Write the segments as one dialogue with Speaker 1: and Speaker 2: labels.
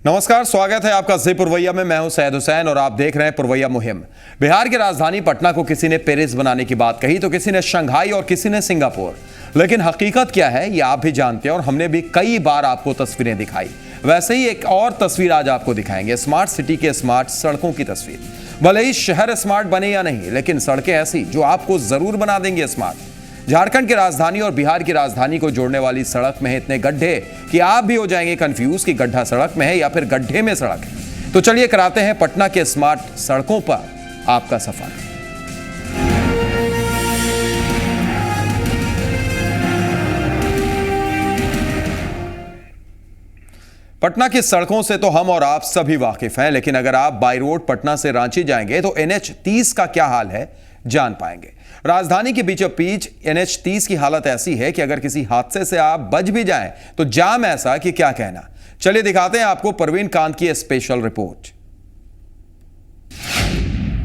Speaker 1: नमस्कार, स्वागत है आपका जी पुरवैया में। मैं हूं सैयद हुसैन और आप देख रहे हैं पुरवैया मुहिम। बिहार की राजधानी पटना को किसी ने पेरिस बनाने की बात कही तो किसी ने शंघाई और किसी ने सिंगापुर। लेकिन हकीकत क्या है ये आप भी जानते हैं और हमने भी कई बार आपको तस्वीरें दिखाई। वैसे ही एक और तस्वीर आज आपको दिखाएंगे, स्मार्ट सिटी के स्मार्ट सड़कों की तस्वीर। भले ही शहर स्मार्ट बने या नहीं, लेकिन सड़कें ऐसी जो आपको जरूर बना देंगे स्मार्ट। झारखंड की राजधानी और बिहार की राजधानी को जोड़ने वाली सड़क में है इतने गड्ढे कि आप भी हो जाएंगे कंफ्यूज कि गड्ढा सड़क में है या फिर गड्ढे में सड़क है। तो चलिए कराते हैं पटना के स्मार्ट सड़कों पर आपका सफर। पटना की सड़कों से तो हम और आप सभी वाकिफ हैं, लेकिन अगर आप बाई रोड पटना से रांची जाएंगे तो NH 30 का क्या हाल है जान पाएंगे। राजधानी के बीचों बीच NH 30 की हालत ऐसी है कि अगर किसी हादसे से आप बच भी जाएं तो जाम ऐसा कि क्या कहना। चलिए दिखाते हैं आपको परवीन कांत की स्पेशल रिपोर्ट।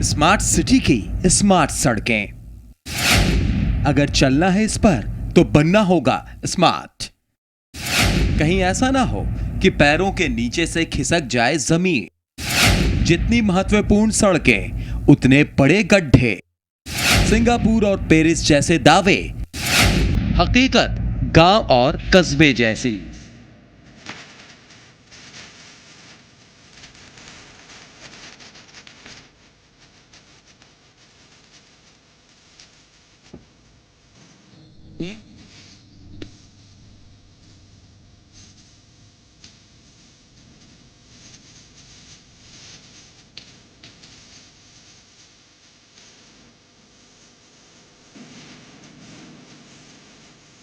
Speaker 2: स्मार्ट सिटी की स्मार्ट सड़कें, अगर चलना है इस पर तो बनना होगा स्मार्ट। कहीं ऐसा ना हो कि पैरों के नीचे से खिसक जाए जमीन। जितनी महत्वपूर्ण सड़कें उतने बड़े गड्ढे। सिंगापुर और पेरिस जैसे दावे, हकीकत गांव और कस्बे जैसी।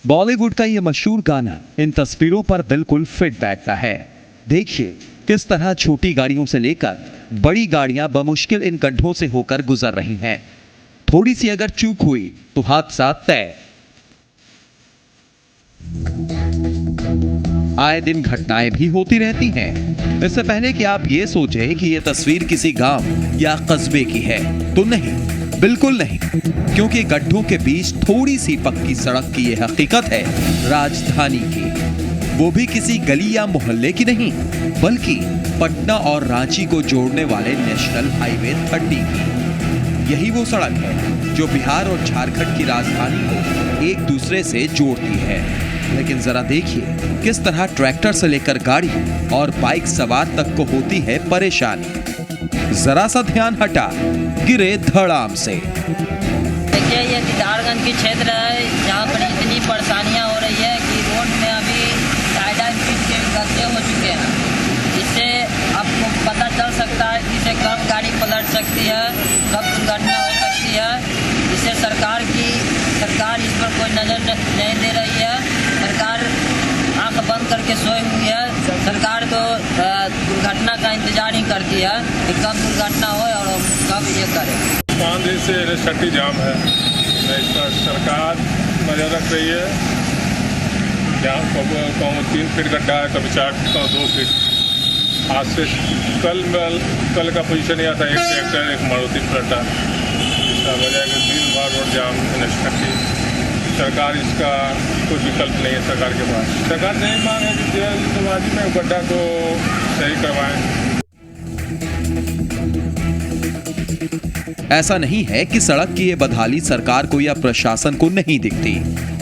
Speaker 2: बॉलीवुड का यह मशहूर गाना इन तस्वीरों पर बिल्कुल फिट बैठता है। देखिए किस तरह छोटी गाड़ियों से लेकर बड़ी गाड़ियां बमुश्किल इन गड्ढों से होकर गुजर रही हैं। थोड़ी सी अगर चूक हुई तो हादसा तय। आए दिन घटनाएं भी होती रहती हैं। इससे पहले कि आप ये सोचें कि यह तस्वीर किसी गांव या कस्बे की है, तो नहीं, बिल्कुल नहीं, क्योंकि गड्ढों के बीच थोड़ी सी पक्की सड़क की यह हकीकत है राजधानी की। वो भी किसी गली या मोहल्ले की नहीं, बल्कि पटना और रांची को जोड़ने वाले नेशनल हाईवे 30 की। यही वो सड़क है जो बिहार और झारखंड की राजधानी को एक दूसरे से जोड़ती है। लेकिन जरा देखिए किस तरह ट्रैक्टर से लेकर गाड़ी और बाइक सवार तक को होती है परेशानी। जरा सा ध्यान हटा, गिरे धड़ाम से।
Speaker 3: देखिए ये दीदारगंज की क्षेत्र है, जहाँ पर इतनी परेशानियाँ हो रही है कि रोड में अभी टाइडल फीट के गड्ढे हो चुके हैं। इससे आपको पता चल सकता है कि इससे कब गाड़ी पलट सकती है, कब दुर्घटना हो सकती है। इससे सरकार इस पर कोई नज़र नहीं दे रही है। सरकार आंख बंद करके सोई हुई है। सरकार तो दुर्घटना का इंतजार ही करती है कि कब दुर्घटना हो और कब ये करे।
Speaker 4: 5 दिन से NH 30 जाम है। इस पर सरकार नजर रख रही है। जहाँ कभी 3 फीट गड्ढा है, कभी 4 फीट, कभी 2 फीट। आज से कल का पोजीशन यह था, एक ट्रैक्टर एक मारुति पलटा, इसका वजह है कि दिन भर रोड जाम NH 30। सरकार इसका कोई विकल्प नहीं है सरकार के पास। सरकार से यही मांग है कि जल्दबाजी में गड्ढा को सही करवाएं।
Speaker 2: ऐसा नहीं है कि सड़क की ये बदहाली सरकार को या प्रशासन को नहीं दिखती।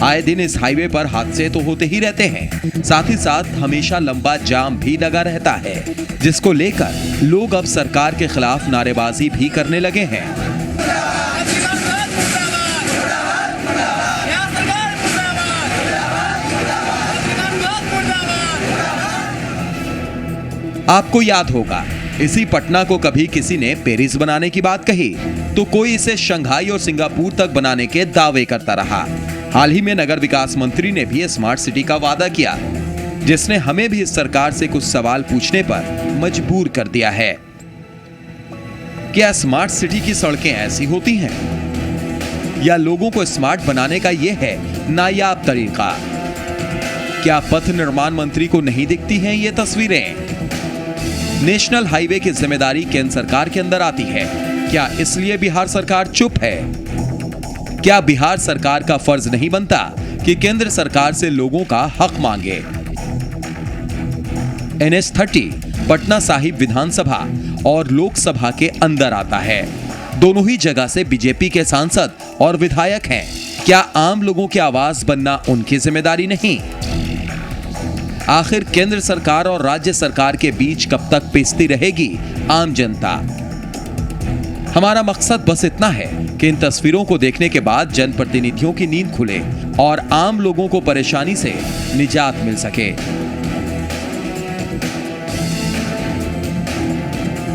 Speaker 2: आए दिन इस हाईवे पर हादसे तो होते ही रहते हैं, साथ ही साथ हमेशा लंबा जाम भी लगा रहता है, जिसको लेकर लोग अब सरकार के खिलाफ नारेबाजी भी करने लगे हैं। आपको याद होगा इसी पटना को कभी किसी ने पेरिस बनाने की बात कही तो कोई इसे शंघाई और सिंगापुर तक बनाने के दावे करता रहा। हाल ही में नगर विकास मंत्री ने भी स्मार्ट सिटी का वादा किया, जिसने हमें भी इस सरकार से कुछ सवाल पूछने पर मजबूर कर दिया है। क्या स्मार्ट सिटी की सड़कें ऐसी होती हैं या लोगों को स्मार्ट बनाने का यह है नायाब तरीका? क्या पथ निर्माण मंत्री को नहीं दिखती हैं ये तस्वीरें? नेशनल हाईवे की जिम्मेदारी केंद्र सरकार के अंदर आती है, क्या इसलिए बिहार सरकार चुप है? क्या बिहार सरकार का फर्ज नहीं बनता कि केंद्र सरकार से लोगों का हक मांगे? NH 30 पटना साहिब विधानसभा और लोकसभा के अंदर आता है। दोनों ही जगह से बीजेपी के सांसद और विधायक हैं। क्या आम लोगों की आवाज बनना उनकी जिम्मेदारी नहीं? आखिर केंद्र सरकार और राज्य सरकार के बीच कब तक पिसती रहेगी आम जनता? हमारा मकसद बस इतना है कि इन तस्वीरों को देखने के बाद जनप्रतिनिधियों की नींद खुले और आम लोगों को परेशानी से निजात मिल सके।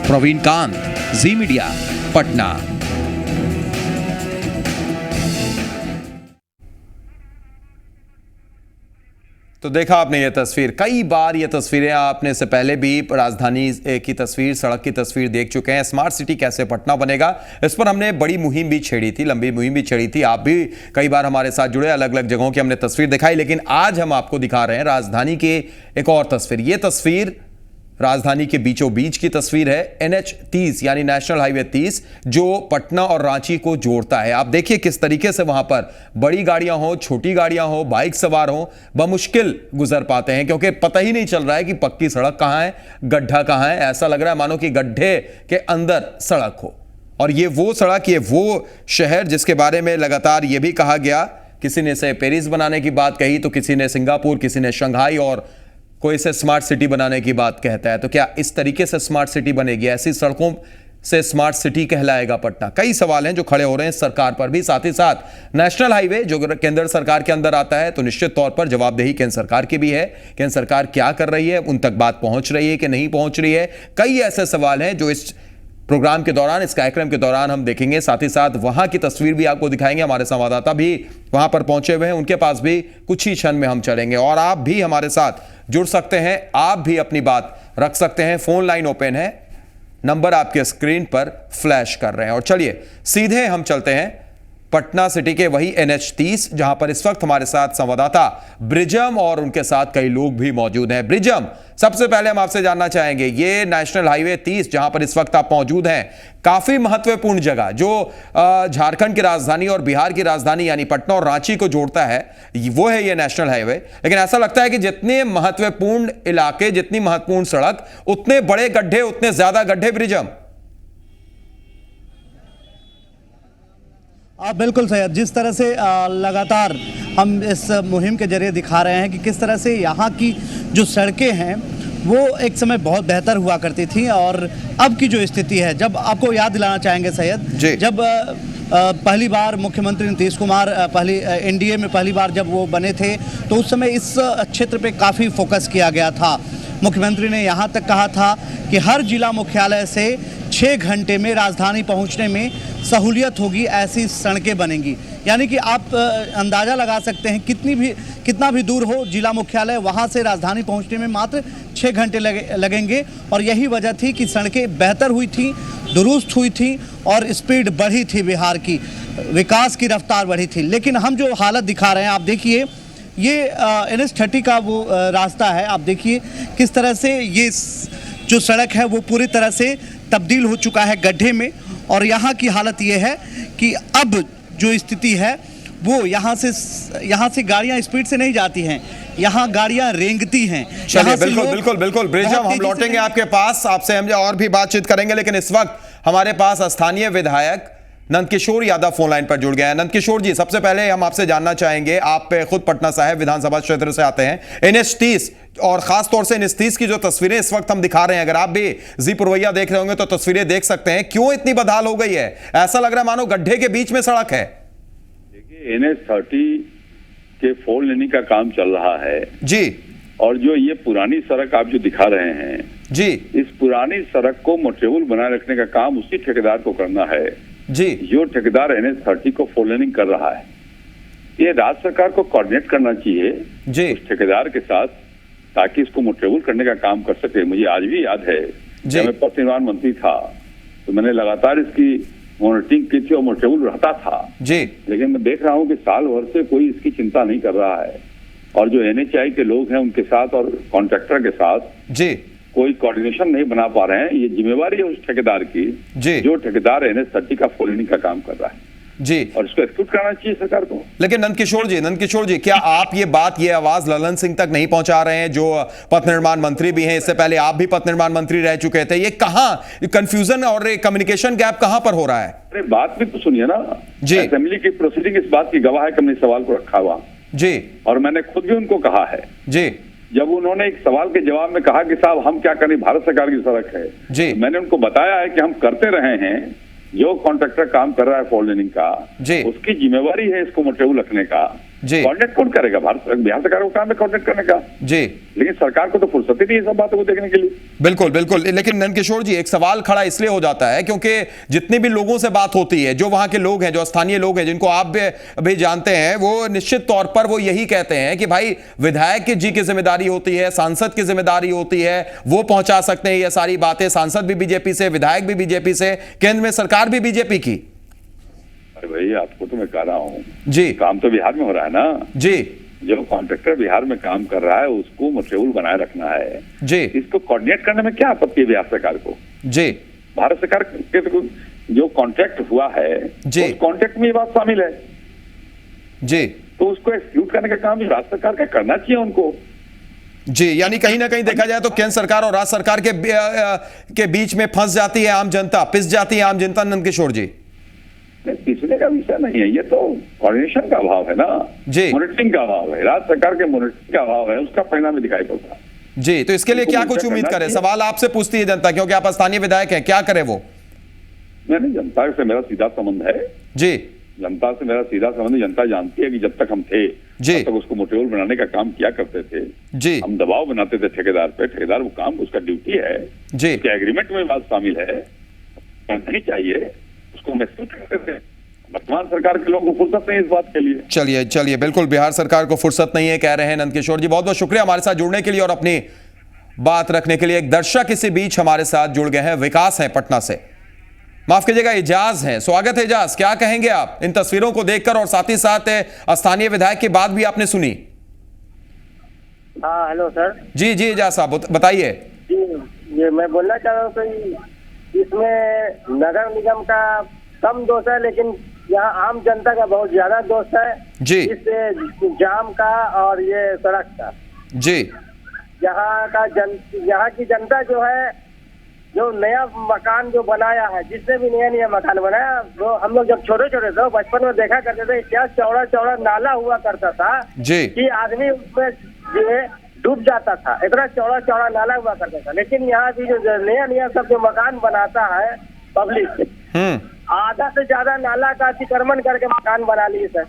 Speaker 2: प्रवीण कांत, जी मीडिया, पटना।
Speaker 1: तो देखा आपने ये तस्वीर, कई बार ये तस्वीरें आपने से पहले भी राजधानी की तस्वीर, सड़क की तस्वीर देख चुके हैं। स्मार्ट सिटी कैसे पटना बनेगा, इस पर हमने बड़ी मुहिम भी छेड़ी थी, लंबी मुहिम भी छेड़ी थी। आप भी कई बार हमारे साथ जुड़े, अलग अलग जगहों की हमने तस्वीर दिखाई। लेकिन आज हम आपको दिखा रहे हैं राजधानी के एक और तस्वीर। ये तस्वीर राजधानी के बीचों बीच की तस्वीर है। NH 30 यानी नेशनल हाईवे 30 जो पटना और रांची को जोड़ता है। आप देखिए किस तरीके से वहां पर बड़ी गाड़ियां हो, छोटी गाड़ियां हो, बाइक सवार हो, बमुश्किल गुजर पाते हैं, क्योंकि पता ही नहीं चल रहा है कि पक्की सड़क कहां है, गड्ढा कहां है। ऐसा लग रहा है मानो कि गड्ढे के अंदर सड़क हो। और ये वो सड़क, ये वो शहर जिसके बारे में लगातार ये भी कहा गया, किसी ने इसे पेरिस बनाने की बात कही तो किसी ने सिंगापुर, किसी ने शंघाई और कोई इसे स्मार्ट सिटी बनाने की बात कहता है। तो क्या इस तरीके से स्मार्ट सिटी बनेगी? ऐसी सड़कों से स्मार्ट सिटी कहलाएगा पटना? कई सवाल हैं जो खड़े हो रहे हैं सरकार पर भी। साथ ही साथ नेशनल हाईवे जो केंद्र सरकार के अंदर आता है तो निश्चित तौर पर जवाबदेही केंद्र सरकार की भी है। केंद्र सरकार क्या कर रही है, उन तक बात पहुंच रही है कि नहीं पहुंच रही है? कई ऐसे सवाल हैं जो इस प्रोग्राम के दौरान, इस कार्यक्रम के दौरान हम देखेंगे। साथ ही साथ वहां की तस्वीर भी आपको दिखाएंगे। हमारे संवाददाता भी वहां पर पहुंचे हुए हैं, उनके पास भी कुछ ही क्षण में हम चलेंगे। और आप भी हमारे साथ जुड़ सकते हैं, आप भी अपनी बात रख सकते हैं। फोन लाइन ओपन है, नंबर आपके स्क्रीन पर फ्लैश कर रहे हैं। और चलिए सीधे हम चलते हैं पटना सिटी के वही NH 30 जहां पर इस वक्त हमारे साथ संवाददाता ब्रिजम और उनके साथ कई लोग भी मौजूद हैं। ब्रिजम, सबसे पहले हम आपसे जानना चाहेंगे, ये नेशनल हाईवे 30 जहां पर इस वक्त आप मौजूद हैं, काफी महत्वपूर्ण जगह जो झारखंड की राजधानी और बिहार की राजधानी यानी पटना और रांची को जोड़ता है, वो है ये नेशनल हाईवे। लेकिन ऐसा लगता है कि जितने महत्वपूर्ण इलाके, जितनी महत्वपूर्ण सड़क, उतने बड़े गड्ढे, उतने ज्यादा गड्ढे। ब्रिजम,
Speaker 5: बिल्कुल सैयद, जिस तरह से लगातार हम इस मुहिम के जरिए दिखा रहे हैं कि किस तरह से यहाँ की जो सड़कें हैं वो एक समय बहुत बेहतर हुआ करती थी और अब की जो स्थिति है, जब आपको याद दिलाना चाहेंगे सैयद, जब पहली बार मुख्यमंत्री नीतीश कुमार NDA में पहली बार जब वो बने थे तो उस समय इस क्षेत्र पे काफ़ी फोकस किया गया था। मुख्यमंत्री ने यहाँ तक कहा था कि हर जिला मुख्यालय से 6 घंटे में राजधानी पहुँचने में सहूलियत होगी, ऐसी सड़कें बनेंगी। यानी कि आप अंदाज़ा लगा सकते हैं कितना भी दूर हो जिला मुख्यालय, वहाँ से राजधानी पहुँचने में मात्र 6 घंटे लगेंगे। और यही वजह थी कि सड़कें बेहतर हुई थी, दुरुस्त हुई थी और स्पीड बढ़ी थी, बिहार की विकास की रफ्तार बढ़ी थी। लेकिन हम जो हालत दिखा रहे हैं, आप देखिए ये NH 30 का वो रास्ता है। आप देखिए किस तरह से ये जो सड़क है वो पूरी तरह से तब्दील हो चुका है गड्ढे में। और यहाँ की हालत ये है कि अब जो स्थिति है वो यहाँ से गाड़ियाँ स्पीड से नहीं जाती हैं, यहाँ गाड़ियाँ रेंगती हैं।
Speaker 1: चलिए, बिल्कुल ब्रिजम, हम लौटेंगे आपके पास, आपसे हम और भी बातचीत करेंगे। लेकिन इस वक्त हमारे पास स्थानीय विधायक नंदकिशोर यादव फोन लाइन पर जुड़ गए हैं। नंदकिशोर जी, सबसे पहले हम आपसे जानना चाहेंगे, आप खुद पटना साहिब विधानसभा क्षेत्र से आते हैं। NH 30 और खास तौर से NH 30 की जो तस्वीरें इस वक्त हम दिखा रहे हैं, अगर आप भी जी पुरवैया देख रहे होंगे तो तस्वीरें देख सकते हैं, क्यों इतनी बदहाल हो गई है? ऐसा लग रहा है मानो गड्ढे के बीच में सड़क है।
Speaker 6: देखिए, NH 30 के 4 लेनिंग का काम चल रहा है
Speaker 1: जी, और
Speaker 6: जो ये पुरानी सड़क आप जो दिखा रहे हैं
Speaker 1: जी,
Speaker 6: इस पुरानी सड़क को मोटेबल बनाए रखने का काम उसी ठेकेदार को करना है
Speaker 1: जी,
Speaker 6: जो ठेकेदार NH 30 को 4 लेनिंग कर रहा है। ये राज्य सरकार को कोऑर्डिनेट करना चाहिए
Speaker 1: जी
Speaker 6: उस ठेकेदार के साथ, ताकि इसको मोटेबल करने का काम कर सके। मुझे आज भी याद है जब मैं पथ निर्माण मंत्री था तो मैंने लगातार इसकी मॉनिटरिंग की थी और मोटेबल रहता था
Speaker 1: जी।
Speaker 6: लेकिन मैं देख रहा हूँ कि साल भर से कोई इसकी चिंता नहीं कर रहा है और जो NHAI के लोग हैं उनके साथ और कॉन्ट्रैक्टर के साथ
Speaker 1: जी
Speaker 6: कोई कोऑर्डिनेशन नहीं बना पा रहे हैं। ये जिम्मेवारी है उस ठेकेदार की
Speaker 1: जी,
Speaker 6: जो ठेकेदार NH 30 का 4 लेनिंग का काम कर रहा है।
Speaker 1: जी।
Speaker 6: और इसको एक्सक्यूट कराना चाहिए सरकार को।
Speaker 1: लेकिन नंदकिशोर जी, क्या आप ये आवाज ललन सिंह तक नहीं पहुंचा रहे हैं, जो पथ निर्माण मंत्री भी हैं? इससे पहले आप भी पथ निर्माण मंत्री रह चुके थे। ये कहां कंफ्यूजन और कम्युनिकेशन गैप कहां पर हो रहा है?
Speaker 6: अरे बात भी तो सुनिए ना
Speaker 1: जी।
Speaker 6: असेंबली की प्रोसीडिंग इस बात की गवाह है कि हमने सवाल को रखा हुआ
Speaker 1: जी,
Speaker 6: और मैंने खुद भी उनको कहा है
Speaker 1: जी
Speaker 6: जब उन्होंने एक सवाल के जवाब में कहा कि साहब हम क्या करें, भारत सरकार की सड़क है
Speaker 1: जी।
Speaker 6: तो मैंने उनको बताया है कि हम करते रहे हैं, जो कॉन्ट्रैक्टर काम कर रहा है फोर लेनिंग का
Speaker 1: जी।
Speaker 6: उसकी जिम्मेवारी है इसको मोटेबल रखने का।
Speaker 1: जी।
Speaker 6: कॉन्ट्रैक्ट कौन करेगा? बिहार सरकार को काम है कॉन्ट्रैक्ट करने का
Speaker 1: जी।
Speaker 6: लेकिन सरकार को तो फुर्सत ही नहीं है सब बातों को देखने के लिए।
Speaker 1: बिल्कुल। लेकिन नंदकिशोर जी, एक सवाल खड़ा इसलिए हो जाता है क्योंकि जितनी भी लोगों से बात होती है, जो वहां के लोग हैं, जो स्थानीय लोग हैं, जिनको आप भी जानते हैं, वो निश्चित तौर पर वो यही कहते हैं कि भाई विधायक जी की जिम्मेदारी होती है, सांसद की जिम्मेदारी होती है, वो पहुंचा सकते हैं ये सारी बातें। सांसद भी बीजेपी से, विधायक भी बीजेपी से, केंद्र में सरकार भी बीजेपी की।
Speaker 6: अरे भाई आपको तो मैं कह रहा हूँ
Speaker 1: जी।
Speaker 6: काम तो बिहार में हो रहा है ना जी। जो कॉन्ट्रैक्टर बिहार में काम कर रहा है उसको मोटेबल बनाए रखना है
Speaker 1: जी।
Speaker 6: इसको कोऑर्डिनेट करने में क्या आपत्ति है बिहार सरकार को?
Speaker 1: जी।
Speaker 6: भारत सरकार के तो जो कॉन्ट्रैक्ट हुआ है
Speaker 1: जी।
Speaker 6: उस कॉन्ट्रैक्ट में ये बात शामिल है
Speaker 1: जी।
Speaker 6: तो उसको एक्सक्यूट करने का काम राज्य सरकार का करना चाहिए उनको।
Speaker 1: जी, यानी कहीं ना कहीं देखा जाए तो केंद्र सरकार और राज्य सरकार के बीच में फंस जाती है आम जनता, पिस जाती है आम जनता। नंदकिशोर जी,
Speaker 6: पिछले का विषय नहीं है, ये तो कोऑर्डिनेशन का अभाव है ना
Speaker 1: जी।
Speaker 6: मॉनिटरिंग का अभाव है, राज्य सरकार के मॉनिटरिंग का अभाव है, उसका परिणाम दिखाई पड़ता है।
Speaker 1: जी, तो इसके लिए क्या कुछ उम्मीद करें? सवाल आपसे पूछती है जनता, क्योंकि आप स्थानीय विधायक हैं, क्या करे वो?
Speaker 6: नहीं, जनता से मेरा सीधा संबंध है
Speaker 1: जी।
Speaker 6: जनता से मेरा सीधा संबंध। जनता जानती है कि जब तक हम थे
Speaker 1: जी,
Speaker 6: तब तक उसको मोटेबल बनाने का काम किया करते थे
Speaker 1: जी।
Speaker 6: हम दबाव बनाते थे ठेकेदार पे, ठेकेदार वो काम उसका ड्यूटी है
Speaker 1: जी।
Speaker 6: उसके एग्रीमेंट में बात शामिल है, नहीं चाहिए उसको महसूस करते थे। वर्तमान सरकार के लोगों को फुर्सत नहीं इस बात के लिए।
Speaker 1: चलिए बिल्कुल, बिहार सरकार को फुर्सत नहीं है कह रहे हैं नंदकिशोर जी। बहुत बहुत शुक्रिया हमारे साथ जुड़ने के लिए और अपनी बात रखने के लिए। एक दर्शक इसी बीच हमारे साथ जुड़ गए हैं, विकास है पटना से, माफ कीजिएगा इजाज है। स्वागत है इजाज, क्या कहेंगे आप इन तस्वीरों को देखकर, और साथ ही साथ स्थानीय विधायक की बात भी आपने सुनी?
Speaker 7: हाँ हेलो सर।
Speaker 1: जी इजाज साहब बताइए।
Speaker 7: जी ये मैं बोलना चाह रहा हूँ कि इसमें नगर निगम का कम दोष है, लेकिन यहाँ आम जनता का बहुत ज्यादा दोष है
Speaker 1: जी।
Speaker 7: इससे जाम का और ये सड़क का
Speaker 1: जी।
Speaker 7: यहाँ की जनता जो है, जो नया मकान जो बनाया है, जिसने भी नया मकान बनाया, वो हम लोग जब छोटे छोटे थे बचपन में देखा करते थे, क्या चौड़ा चौड़ा नाला हुआ करता था
Speaker 1: जी।
Speaker 7: कि आदमी उसमें जो है डूब जाता था, इतना चौड़ा चौड़ा नाला हुआ करता था। लेकिन यहाँ भी जो नया सब जो मकान बनाता है पब्लिक, आधा से ज्यादा नाला का अतिक्रमण करके मकान बना लिए सर।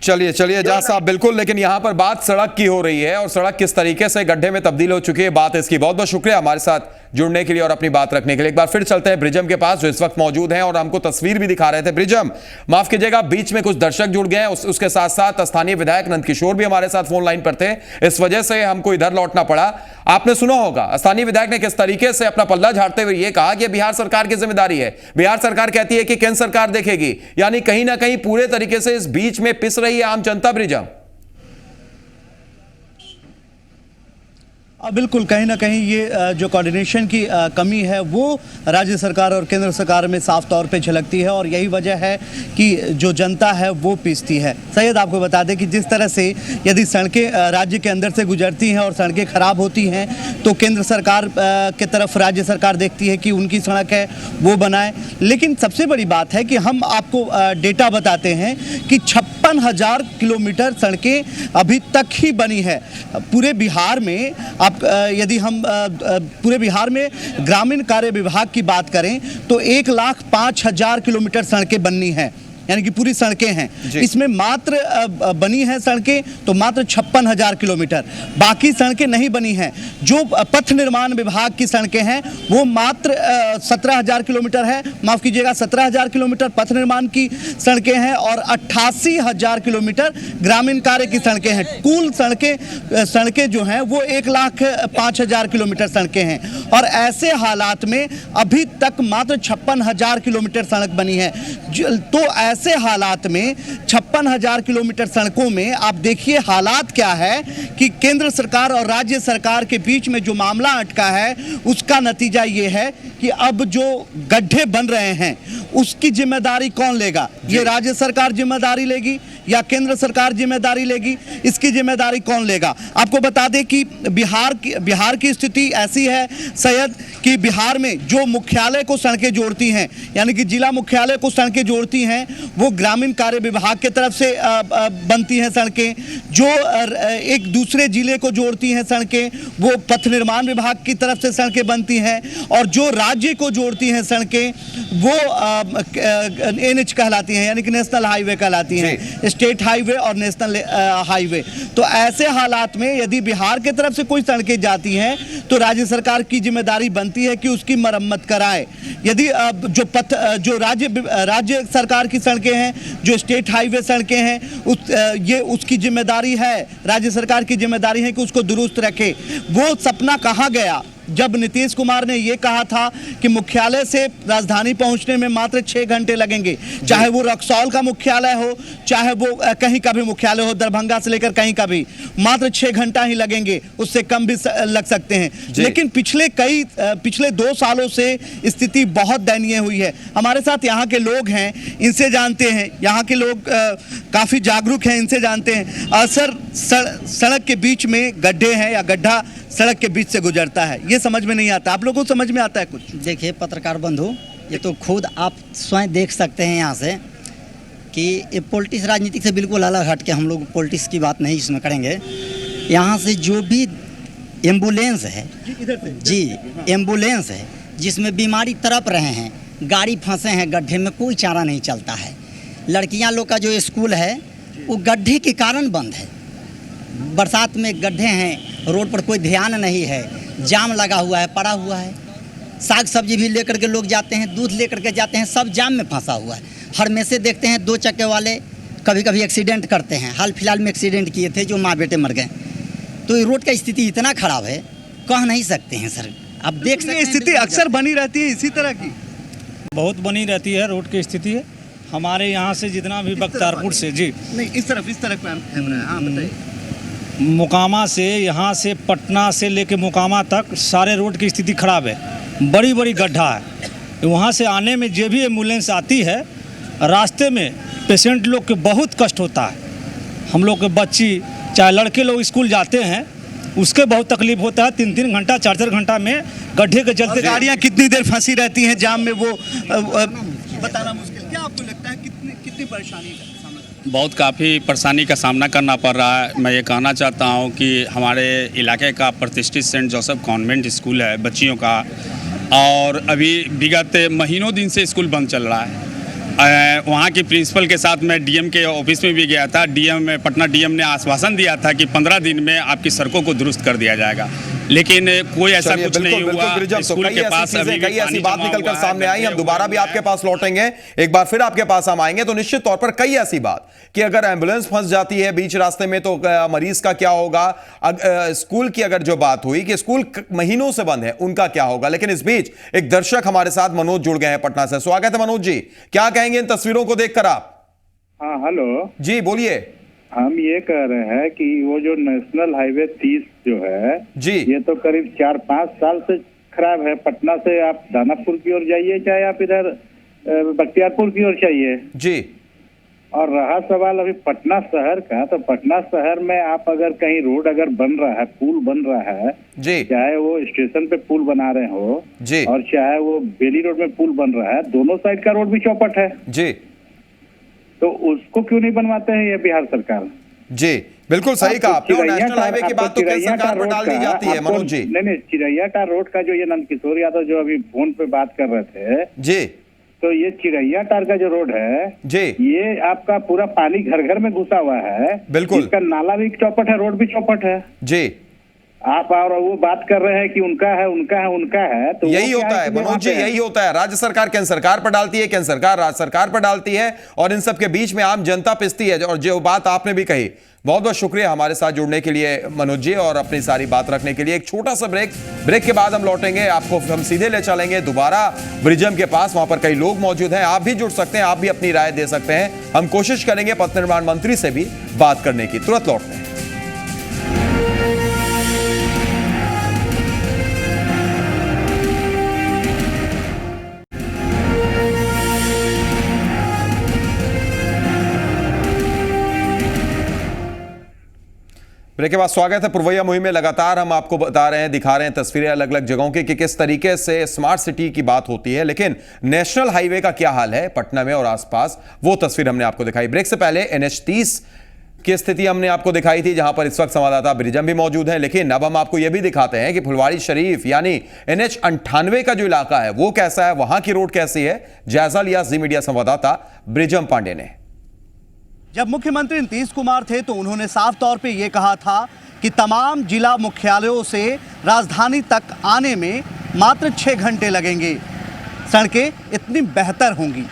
Speaker 1: चलिए इजाज साहब, बिल्कुल। लेकिन यहाँ पर बात सड़क की हो रही है और सड़क किस तरीके से गड्ढे में तब्दील हो चुकी है, बात इसकी। बहुत बहुत शुक्रिया हमारे साथ जुड़ने के लिए और अपनी बात रखने के लिए। एक बार फिर चलते हैं ब्रिजम के पास, जो इस वक्त मौजूद हैं और हमको तस्वीर भी दिखा रहे थे। ब्रिजम, माफ कीजिएगा, बीच में कुछ दर्शक जुड़ गए हैं, उसके साथ साथ स्थानीय विधायक नंदकिशोर भी हमारे साथ फोन लाइन पर थे, इस वजह से हमको इधर लौटना पड़ा। आपने सुना होगा स्थानीय विधायक ने किस तरीके से अपना पल्ला झाड़ते हुए यह कहा कि बिहार सरकार की जिम्मेदारी है, बिहार सरकार कहती है कि केंद्र सरकार देखेगी, यानी कहीं ना कहीं पूरे तरीके से इस बीच में पिस रही है आम जनता। ब्रिजम,
Speaker 5: बिल्कुल, कहीं ना कहीं ये जो कोऑर्डिनेशन की कमी है वो राज्य सरकार और केंद्र सरकार में साफ तौर पे झलकती है, और यही वजह है कि जो जनता है वो पिसती है। सैयद, आपको बता दें कि जिस तरह से यदि सड़कें राज्य के अंदर से गुजरती हैं और सड़कें ख़राब होती हैं तो केंद्र सरकार के तरफ राज्य सरकार देखती है कि उनकी सड़क है वो बनाए। लेकिन सबसे बड़ी बात है कि हम आपको डेटा बताते हैं कि 56,000 किलोमीटर सड़कें अभी तक ही बनी है पूरे बिहार में। आप यदि हम पूरे बिहार में ग्रामीण कार्य विभाग की बात करें तो 1,05,000 किलोमीटर सड़कें बननी हैं, यानी कि पूरी सड़कें हैं। इसमें मात्र बनी हैं सड़कें तो मात्र 56,000 किलोमीटर, बाकी सड़कें नहीं बनी हैं। जो पथ निर्माण विभाग की सड़कें हैं वो मात्र 17,000 किलोमीटर है, माफ कीजिएगा 17,000 किलोमीटर पथ निर्माण की सड़कें हैं और 88,000 किलोमीटर ग्रामीण कार्य की सड़कें हैं। कुल सड़कें जो हैं वो 1,05,000 किलोमीटर सड़कें हैं, और ऐसे हालात में अभी तक मात्र 56,000 किलोमीटर सड़क बनी है। तो ऐसे हालात में 56,000 किलोमीटर सड़कों में आप देखिए हालात क्या है कि केंद्र सरकार और राज्य सरकार के बीच में जो मामला अटका है उसका नतीजा ये है कि अब जो गड्ढे बन रहे हैं उसकी जिम्मेदारी कौन लेगा? ये राज्य सरकार जिम्मेदारी लेगी या केंद्र सरकार जिम्मेदारी लेगी? इसकी जिम्मेदारी कौन लेगा? आपको बता दें कि बिहार की स्थिति ऐसी है सैयद कि बिहार में जो मुख्यालय को सड़कें जोड़ती हैं, यानी कि जिला मुख्यालय को सड़कें जोड़ती हैं, वो ग्रामीण कार्य विभाग की तरफ से बनती हैं सड़कें। जो एक दूसरे जिले को जोड़ती हैं सड़कें, वो पथ निर्माण विभाग की तरफ से सड़कें बनती हैं। और जो राज्य को जोड़ती हैं सड़कें, वो NH कहलाती हैं, यानी कि नेशनल हाईवे कहलाती हैं, स्टेट हाईवे और नेशनल हाईवे। तो ऐसे हालात में यदि बिहार की तरफ से कोई सड़कें जाती हैं तो राज्य सरकार की जिम्मेदारी बनती है कि उसकी मरम्मत कराए। यदि जो राज्य सरकार की सड़कें हैं, जो स्टेट हाईवे सड़कें हैं, उसकी जिम्मेदारी है, राज्य सरकार की जिम्मेदारी है कि उसको दुरुस्त रखे। वो सपना कहाँ गया जब नीतीश कुमार ने ये कहा था कि मुख्यालय से राजधानी पहुंचने में मात्र 6 घंटे लगेंगे, चाहे वो रक्सौल का मुख्यालय हो, चाहे वो कहीं का भी मुख्यालय हो, दरभंगा से लेकर कहीं का भी, मात्र 6 घंटा ही लगेंगे, उससे कम भी लग सकते हैं। लेकिन पिछले 2 सालों से स्थिति बहुत दयनीय हुई है। हमारे साथ यहाँ के लोग हैं, इनसे जानते हैं, यहाँ के लोग काफ़ी जागरूक हैं, इनसे जानते हैं। सर, सड़क के बीच में गड्ढे हैं या गड्ढा सड़क के बीच से गुजरता है, ये समझ में नहीं आता। आप लोगों को समझ में आता है कुछ?
Speaker 8: देखिए पत्रकार बंधु, ये तो खुद आप स्वयं देख सकते हैं यहाँ से कि ये पॉलिटिक्स राजनीति से बिल्कुल अलग हट के, हम लोग पॉलिटिक्स की बात नहीं इसमें करेंगे। यहाँ से जो भी एम्बुलेंस है जी, एम्बुलेंस है जिसमें बीमारी तड़प रहे हैं, गाड़ी फंसे हैं गड्ढे में, कोई चारा नहीं चलता है। लड़कियाँ लोग का जो स्कूल है वो गड्ढे के कारण बंद है। बरसात में गड्ढे हैं, रोड पर कोई ध्यान नहीं है, जाम लगा हुआ है, पड़ा हुआ है। साग सब्जी भी लेकर के लोग जाते हैं, दूध लेकर के जाते हैं, सब जाम में फंसा हुआ है। हर में से देखते हैं 2 चक्के वाले कभी कभी एक्सीडेंट करते हैं। हाल फिलहाल में एक्सीडेंट किए थे जो माँ बेटे मर गए। तो ये रोड का स्थिति इतना खराब है, कह नहीं सकते हैं सर। आप देख सकते हैं
Speaker 5: स्थिति अक्सर बनी रहती है इसी तरह की,
Speaker 9: बहुत बनी रहती है रोड की स्थिति। हमारे यहाँ से जितना भी बख्तियारपुर से जी
Speaker 5: नहीं, इस तरफ कैमरा है। हाँ बताइए।
Speaker 9: मोकामा से, यहाँ से पटना से लेके मोकामा तक सारे रोड की स्थिति खराब है। बड़ी बड़ी गड्ढा है। वहाँ से आने में जो भी एम्बुलेंस आती है, रास्ते में पेशेंट लोग के बहुत कष्ट होता है। हम लोग के बच्ची चाहे लड़के लोग स्कूल जाते हैं, उसके बहुत तकलीफ होता है। 3-3 घंटा 4-4 घंटा में गड्ढे के चलते
Speaker 5: गाड़ियाँ कितनी देर फंसी रहती हैं जाम में, वो बताना मुश्किल। क्या आपको लगता है कितनी परेशानी है?
Speaker 10: बहुत काफ़ी परेशानी का सामना करना पड़ रहा है। मैं ये कहना चाहता हूँ कि हमारे इलाके का प्रतिष्ठित सेंट जोसेफ कॉन्वेंट स्कूल है बच्चियों का, और अभी विगत महीनों दिन से स्कूल बंद चल रहा है। वहाँ की प्रिंसिपल के साथ मैं डीएम के ऑफिस में भी गया था। पटना डीएम ने आश्वासन दिया था कि 15 दिन में आपकी सड़कों को दुरुस्त कर दिया जाएगा, लेकिन कोई ऐसा कुछ नहीं हुआ। स्कूल के पास
Speaker 1: कई ऐसी बात निकलकर सामने आई। हम दोबारा भी आपके पास लौटेंगे, एक बार फिर आपके पास हम आएंगे। तो निश्चित तौर पर कई ऐसी बात कि अगर एम्बुलेंस फंस जाती है बीच रास्ते में तो मरीज का क्या होगा। स्कूल की अगर जो बात हुई कि स्कूल महीनों से बंद है, उनका क्या होगा। लेकिन इस बीच एक दर्शक हमारे साथ मनोज जुड़ गए हैं पटना से। स्वागत है मनोज जी, क्या कहेंगे इन तस्वीरों को देखकर आप?
Speaker 11: हाँ हेलो
Speaker 1: जी बोलिए।
Speaker 11: हम ये कह रहे हैं कि वो जो नेशनल हाईवे 30 जो है
Speaker 1: जी, ये
Speaker 11: तो करीब 4-5 साल से खराब है। पटना से आप दानापुर की ओर जाइए, चाहे आप इधर बख्तियारपुर की ओर जाइए
Speaker 1: जी।
Speaker 11: और रहा सवाल अभी पटना शहर का, तो पटना शहर में आप अगर कहीं रोड अगर बन रहा है, पुल बन रहा है
Speaker 1: जी,
Speaker 11: चाहे वो स्टेशन पे पुल बना रहे हो
Speaker 1: जी,
Speaker 11: और चाहे वो बेली रोड में पुल बन रहा है, दोनों साइड का रोड भी चौपट है
Speaker 1: जी,
Speaker 11: तो उसको क्यों नहीं बनवाते हैं ये बिहार सरकार?
Speaker 1: जी बिल्कुल सही कहा आपने। नेशनल हाईवे की बात तो केंद्र सरकार पर डाल दी जाती है मनोज जी।
Speaker 11: नहीं, चिरैया का रोड का जो ये नंदकिशोर यादव जो अभी फोन पे बात कर रहे थे
Speaker 1: जी,
Speaker 11: तो ये चिरैया टार का जो रोड है
Speaker 1: जी,
Speaker 11: ये आपका पूरा पानी घर घर में घुसा हुआ है।
Speaker 1: बिल्कुल,
Speaker 11: इसका नाला भी चौपट है, रोड भी चौपट है
Speaker 1: जी।
Speaker 11: आप और वो बात कर रहे हैं कि उनका है उनका है उनका है, तो
Speaker 1: यही होता है मनोज जी, यही होता है। राज्य सरकार केंद्र सरकार पर डालती है, केंद्र सरकार राज्य सरकार पर डालती है, और इन सब के बीच में आम जनता पिसती है। और जो बात आपने भी कही, बहुत बहुत शुक्रिया हमारे साथ जुड़ने के लिए मनोज जी और अपनी सारी बात रखने के लिए। एक छोटा सा ब्रेक के बाद हम लौटेंगे, आपको हम सीधे ले चलेंगे दोबारा ब्रिजम के पास। वहां पर कई लोग मौजूद हैं, आप भी जुड़ सकते हैं, आप भी अपनी राय दे सकते हैं। हम कोशिश करेंगे पथ निर्माण मंत्री से भी बात करने की। तुरंत लौटते हैं। ब्रेक के बाद स्वागत है पुरवैया मुहिम में। लगातार हम आपको बता रहे हैं, दिखा रहे हैं तस्वीरें अलग अलग जगहों की कि किस तरीके से स्मार्ट सिटी की बात होती है, लेकिन नेशनल हाईवे का क्या हाल है पटना में और आसपास, वो तस्वीर हमने आपको दिखाई। ब्रेक से पहले NH-30 की स्थिति हमने आपको दिखाई थी, जहां पर इस वक्त संवाददाता ब्रिजम भी मौजूद है। लेकिन अब हम आपको यह भी दिखाते हैं कि फुलवारी शरीफ यानी NH-98 का जो इलाका है वो कैसा है, वहां की रोड कैसी है। जायजा लिया जी मीडिया संवाददाता ब्रिजम पांडे ने।
Speaker 5: जब मुख्यमंत्री नीतीश कुमार थे तो उन्होंने साफ तौर पे ये कहा था कि तमाम जिला मुख्यालयों से राजधानी तक आने में मात्र 6 घंटे लगेंगे, सड़कें इतनी बेहतर होंगी।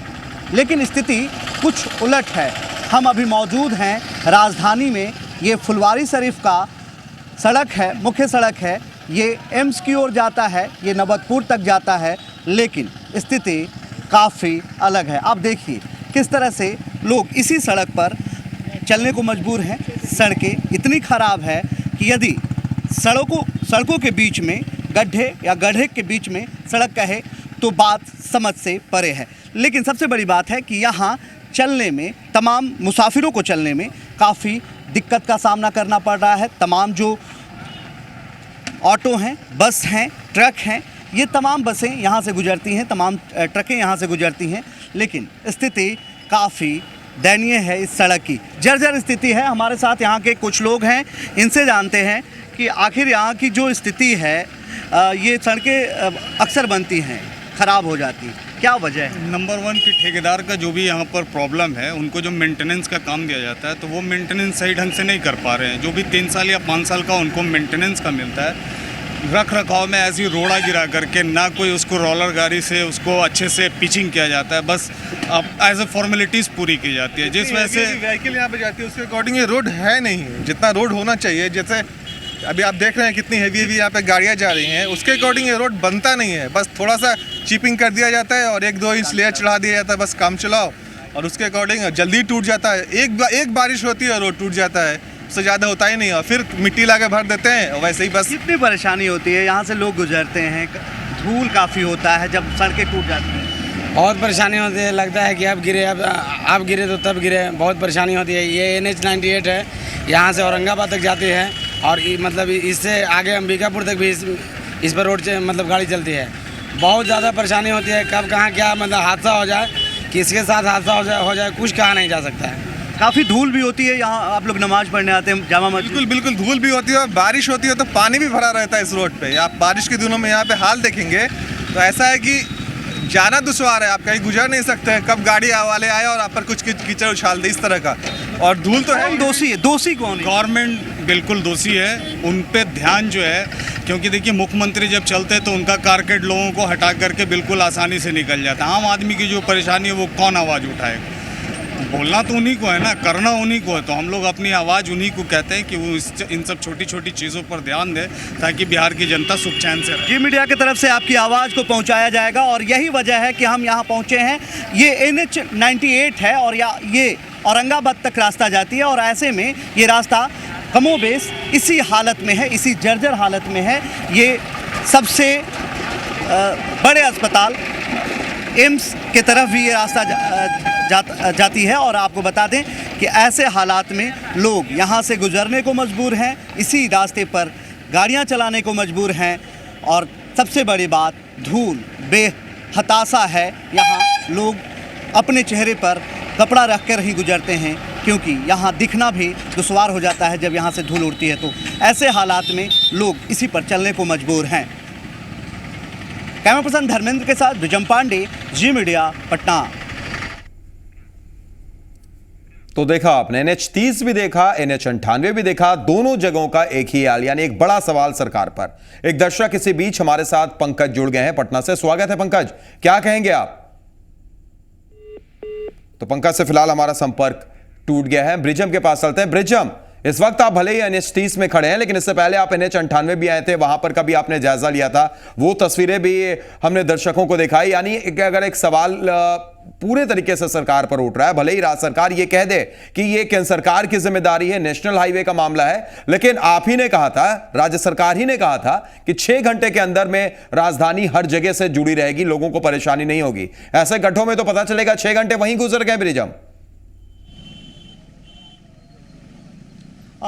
Speaker 5: लेकिन स्थिति कुछ उलट है। हम अभी मौजूद हैं राजधानी में। ये फुलवारी शरीफ का सड़क है, मुख्य सड़क है। ये एम्स की ओर जाता है, ये नवतपुर तक जाता है, लेकिन स्थिति काफ़ी अलग है। आप देखिए किस तरह से लोग इसी सड़क पर चलने को मजबूर हैं। सड़कें इतनी ख़राब है कि यदि सड़कों के बीच में गड्ढे या गड्ढे के बीच में सड़क कहे तो बात समझ से परे है। लेकिन सबसे बड़ी बात है कि यहाँ चलने में, तमाम मुसाफिरों को चलने में काफ़ी दिक्कत का सामना करना पड़ रहा है। तमाम जो ऑटो हैं, बस हैं, ट्रक हैं, ये तमाम बसें यहाँ से गुजरती हैं, तमाम ट्रकें यहाँ से गुजरती हैं। लेकिन स्थिति काफ़ी दयनीय है इस सड़क की, जर्जर स्थिति है। हमारे साथ यहाँ के कुछ लोग हैं, इनसे जानते हैं कि आखिर यहाँ की जो स्थिति है, ये सड़कें अक्सर बनती हैं, ख़राब हो जाती हैं, क्या वजह है?
Speaker 12: नंबर 1 कि ठेकेदार का जो भी यहाँ पर प्रॉब्लम है, उनको जो मेंटेनेंस का काम दिया जाता है तो वो मेंटेनेंस सही ढंग से नहीं कर पा रहे हैं। जो भी 3 साल या 5 साल का उनको मेंटेनेंस का मिलता है, रख रखाव में ऐसी रोड़ा गिरा करके ना कोई उसको रोलर गाड़ी से उसको अच्छे से पिचिंग किया जाता है, बस अब एज ए फॉर्मेलिटीज़ पूरी की जाती है, जिस वजह से
Speaker 13: व्हीकल यहाँ पे जाती है उसके अकॉर्डिंग ये रोड है नहीं जितना रोड होना चाहिए। जैसे अभी आप देख रहे हैं कितनी हेवी यहाँ पे गाड़ियाँ जा रही हैं, उसके अकॉर्डिंग ये रोड बनता नहीं है। बस थोड़ा सा चिपिंग कर दिया जाता है और 1-2 इंच लेयर चढ़ा दिया जाता है, बस काम चलाओ, और उसके अकॉर्डिंग जल्दी टूट जाता है। एक बारिश होती है रोड टूट जाता है, उससे ज़्यादा होता ही नहीं है, और फिर मिट्टी ला के भर देते हैं और वैसे ही बस।
Speaker 5: कितनी परेशानी होती है, यहाँ से लोग गुजरते हैं, धूल काफ़ी होता है जब सड़कें टूट जाती हैं।
Speaker 14: बहुत परेशानी होती है, लगता है कि अब गिरे तो तब गिरे, बहुत परेशानी होती है। ये NH-98 है, यहाँ से औरंगाबाद तक जाती है और मतलब इससे आगे अंबिकापुर तक भी इस पर रोड से मतलब गाड़ी चलती है। बहुत ज़्यादा परेशानी होती है, कब कहाँ क्या मतलब हादसा हो जाए, किसके साथ हादसा हो जाए कुछ कहा नहीं जा सकता है।
Speaker 5: काफ़ी धूल भी होती है यहाँ, आप लोग नमाज पढ़ने आते हैं जामा मस्जिद।
Speaker 13: बिल्कुल धूल भी होती है, और बारिश होती है तो पानी भी भरा रहता है इस रोड पे। आप बारिश के दिनों में यहाँ पे हाल देखेंगे तो ऐसा है कि जाना दुश्वार है, आप कहीं गुजर नहीं सकते हैं, कब गाड़ी वाले आए और आप पर कुछ कीचड़ उछाल दे, इस तरह का। और धूल तो है।
Speaker 5: दोषी है, दोषी कौन है?
Speaker 12: गवर्नमेंट बिल्कुल दोषी है, उन पे ध्यान जो है, क्योंकि देखिए मुख्यमंत्री जब चलते तो उनका कारकेट लोगों को हटा करके बिल्कुल आसानी से निकल जाता है। आम आदमी की जो परेशानी है वो कौन आवाज़ उठाएगा? बोलना तो उन्हीं को है ना, करना उन्हीं को है, तो हम लोग अपनी आवाज़ उन्हीं को कहते हैं कि वो इन सब छोटी छोटी चीज़ों पर ध्यान दें ताकि बिहार की जनता सुख चैन से रहे।
Speaker 5: जी मीडिया की तरफ से आपकी आवाज़ को पहुंचाया जाएगा, और यही वजह है कि हम यहाँ पहुँचे हैं। ये NH-98 है और ये औरंगाबाद तक रास्ता जाती है, और ऐसे में ये रास्ता कमोबेश इसी हालत में है, इसी जर्जर हालत में है। ये सबसे बड़े अस्पताल एम्स के तरफ भी ये रास्ता जाती है, और आपको बता दें कि ऐसे हालात में लोग यहाँ से गुजरने को मजबूर हैं, इसी रास्ते पर गाड़ियाँ चलाने को मजबूर हैं। और सबसे बड़ी बात धूल बेहताशा है, यहाँ लोग अपने चेहरे पर कपड़ा रख कर ही गुजरते हैं, क्योंकि यहाँ दिखना भी दुश्वार हो जाता है जब यहाँ से धूल उड़ती है। तो ऐसे हालात में लोग इसी पर चलने को मजबूर हैं। कैमरा पर्सन धर्मेंद्र के साथ ब्रिजम पांडे, जी मीडिया, पटना।
Speaker 1: तो देखा आपने, NH-30 भी देखा, NH-98 भी देखा, दोनों जगहों का एक ही हाल, यानी एक बड़ा सवाल सरकार पर। एक दर्शक इसी बीच हमारे साथ पंकज जुड़ गए हैं पटना से। स्वागत है पंकज, क्या कहेंगे आप? तो पंकज से फिलहाल हमारा संपर्क टूट गया है। ब्रिजम के पास चलते हैं। ब्रिजम, इस वक्त आप भले ही NH-30 में खड़े हैं, लेकिन इससे पहले आप NH-98 भी आए थे, वहां पर कभी आपने जायजा लिया था, वो तस्वीरें भी हमने दर्शकों को दिखाई। यानी अगर एक सवाल पूरे तरीके से सरकार पर उठ रहा है, भले ही राज्य सरकार ये कह दे कि ये केंद्र सरकार की जिम्मेदारी है, नेशनल हाईवे का मामला है, लेकिन आप ही ने कहा था, राज्य सरकार ही ने कहा था कि 6 घंटे के अंदर में राजधानी हर जगह से जुड़ी रहेगी, लोगों को परेशानी नहीं होगी। ऐसे गड्ढों में तो पता चलेगा 6 घंटे वहीं गुजर गए ब्रिजम।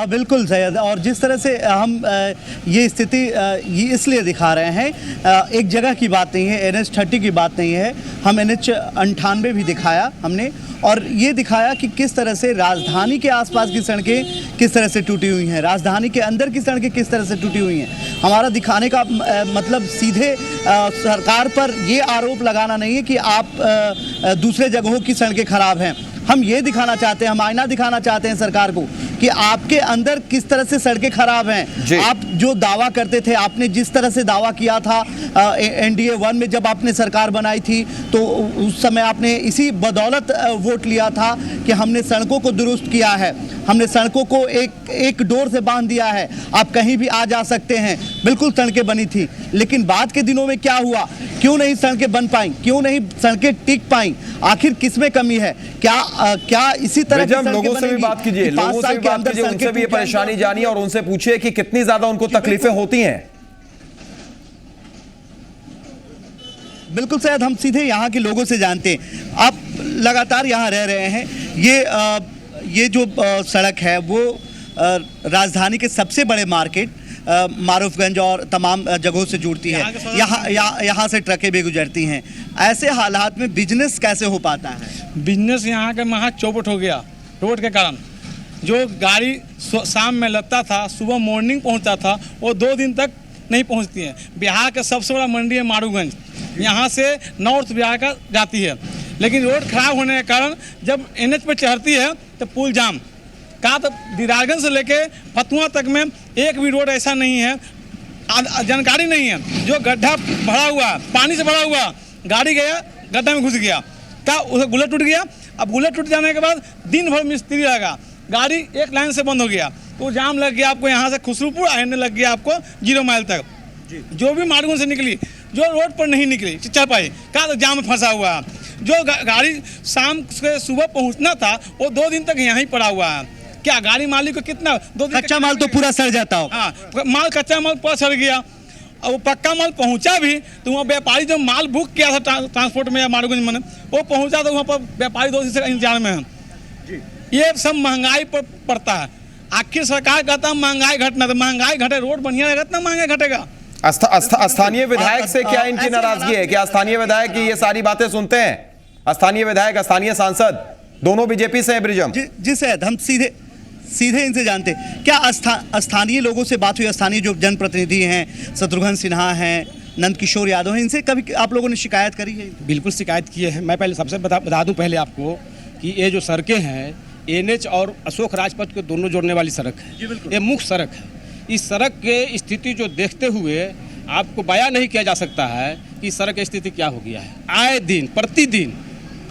Speaker 5: बिल्कुल सैयद, और जिस तरह से हम ये स्थिति ये इसलिए दिखा रहे हैं, एक जगह की बात नहीं है, NH30 की बात नहीं है, हम NH98 भी दिखाया हमने, और ये दिखाया कि किस तरह से राजधानी के आसपास की सड़कें किस तरह से टूटी हुई हैं, राजधानी के अंदर की सड़कें किस तरह से टूटी हुई हैं। हमारा दिखाने का मतलब सीधे सरकार पर ये आरोप लगाना नहीं है कि आप दूसरे जगहों की सड़कें खराब हैं। हम ये दिखाना चाहते हैं, हम आईना दिखाना चाहते हैं सरकार को कि आपके अंदर किस तरह से सड़कें खराब हैं। आप जो दावा करते थे, आपने जिस तरह से दावा किया था NDA 1 में जब आपने सरकार बनाई थी, तो उस समय आपने इसी बदौलत वोट लिया था कि हमने सड़कों को दुरुस्त किया है, हमने सड़कों को एक डोर से बांध दिया है, आप कहीं भी आ जा सकते हैं। बिल्कुल सड़कें बनी थी, लेकिन बाद के दिनों में क्या हुआ, क्यों नहीं सड़कें बन पाई, क्यों नहीं सड़कें टिक पाई, आखिर किस में कमी है? क्या इसी तरह
Speaker 1: लोगों से भी बात कीजिए, लोगों से भी बात कीजिए, उनसे भी ये परेशानी जानिए और उनसे पूछिए कि कितनी ज्यादा उनको तकलीफें होती हैं।
Speaker 5: बिल्कुल शायद हम सीधे यहाँ के लोगों से जानते हैं, आप लगातार यहाँ रह रहे हैं, ये जो सड़क है वो राजधानी के सबसे बड़े मार्केट मारूफगंज और तमाम जगहों से जुड़ती है, यहाँ से ट्रकें भी गुजरती हैं। ऐसे हालात में बिजनेस कैसे हो पाता है?
Speaker 9: बिजनेस यहाँ का महा चौपट हो गया रोड के कारण। जो गाड़ी शाम में लगता था, सुबह मॉर्निंग पहुँचता था, वो 2 दिन तक नहीं पहुँचती है। बिहार का सबसे बड़ा मंडी है मारूगंज, यहाँ से नॉर्थ बिहार का जाती है, लेकिन रोड खराब होने के कारण जब NH पर चढ़ती है तो पुल जाम। कहा तो दीदारगंज से लेके फतुआ तक में एक भी रोड ऐसा नहीं है, जानकारी नहीं है। जो गड्ढा भरा हुआ, पानी से भरा हुआ, गाड़ी गया गड्ढा में घुस गया, क्या उसे गुलेट टूट गया। अब गुलेट टूट जाने के बाद दिन भर मिस्त्री लगा, गाड़ी एक लाइन से बंद हो गया, तो जाम लग गया आपको यहाँ से खुसरूपुर आने लग गया आपको 0 माइल तक। जो भी मार्गों से निकली, जो रोड पर नहीं निकली चल पाई, कहा तो जाम में फंसा हुआ है। जो गाड़ी शाम से सुबह पहुँचना था वो 2 दिन तक यहाँ ही पड़ा हुआ है। क्या गाड़ी मालिक को कितना 2 दिन
Speaker 5: कच्चा माल तो पूरा सड़ जाता हो।
Speaker 9: हाँ, माल कच्चा माल पूरा सड़ गया, और वो पक्का माल पहुंचा भी तो वहाँ व्यापारी जो माल बुक किया था ट्रांसपोर्ट में या मारूगंज में, वो पहुंचा तो वहाँ पर व्यापारी 2 दिन से इंतजार में है। ये सब महंगाई पर पड़ता है। आखिर सरकार कहता है महंगाई घटना, तो महंगाई घटे, रोड बढ़िया रहेगा तो महंगाई घटेगा।
Speaker 1: स्थानीय विधायक से क्या इनकी नाराजगी है? क्या स्थानीय विधायक की ये सारी बातें सुनते हैं? स्थानीय विधायक, स्थानीय सांसद दोनों बीजेपी से हैं ब्रिजम
Speaker 5: जी शायद हम सीधे इनसे जानते हैं। क्या स्थानीय लोगों से बात हुई? स्थानीय जो जनप्रतिनिधि हैं, शत्रुघ्न सिन्हा हैं, नंद किशोर यादव हैं, इनसे कभी आप लोगों ने शिकायत करी है?
Speaker 14: बिल्कुल शिकायत की है। मैं पहले सबसे बता दूं पहले आपको कि ये जो सड़कें हैं NH और अशोक राजपथ को दोनों जोड़ने वाली सड़क है, ये मुख्य सड़क है। इस सड़क के स्थिति जो देखते हुए आपको बयां नहीं किया जा सकता है कि सड़क की स्थिति क्या हो गया है। आए दिन प्रतिदिन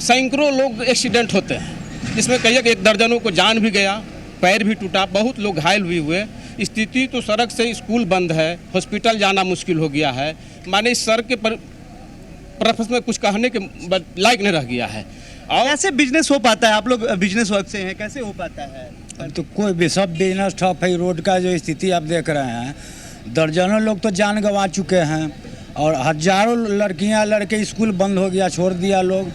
Speaker 14: सैकड़ों लोग एक्सीडेंट होते हैं, जिसमें कई 1 दर्जनों को जान भी गया, पैर भी टूटा, बहुत लोग घायल भी हुए। स्थिति तो सड़क से स्कूल बंद है, हॉस्पिटल जाना मुश्किल हो गया है, माने इस सड़क के पर्पस में कुछ कहने के लायक नहीं रह गया है।
Speaker 5: और कैसे बिजनेस हो पाता है? आप लोग बिजनेस वर्क से हैं, कैसे हो पाता है?
Speaker 15: तो कोई भी सब बिजनेस ठप है। रोड का जो स्थिति आप देख रहे हैं, दर्जनों लोग तो जान गंवा चुके हैं और हजारों लड़कियां लड़के स्कूल बंद हो गया, छोड़ दिया लोग,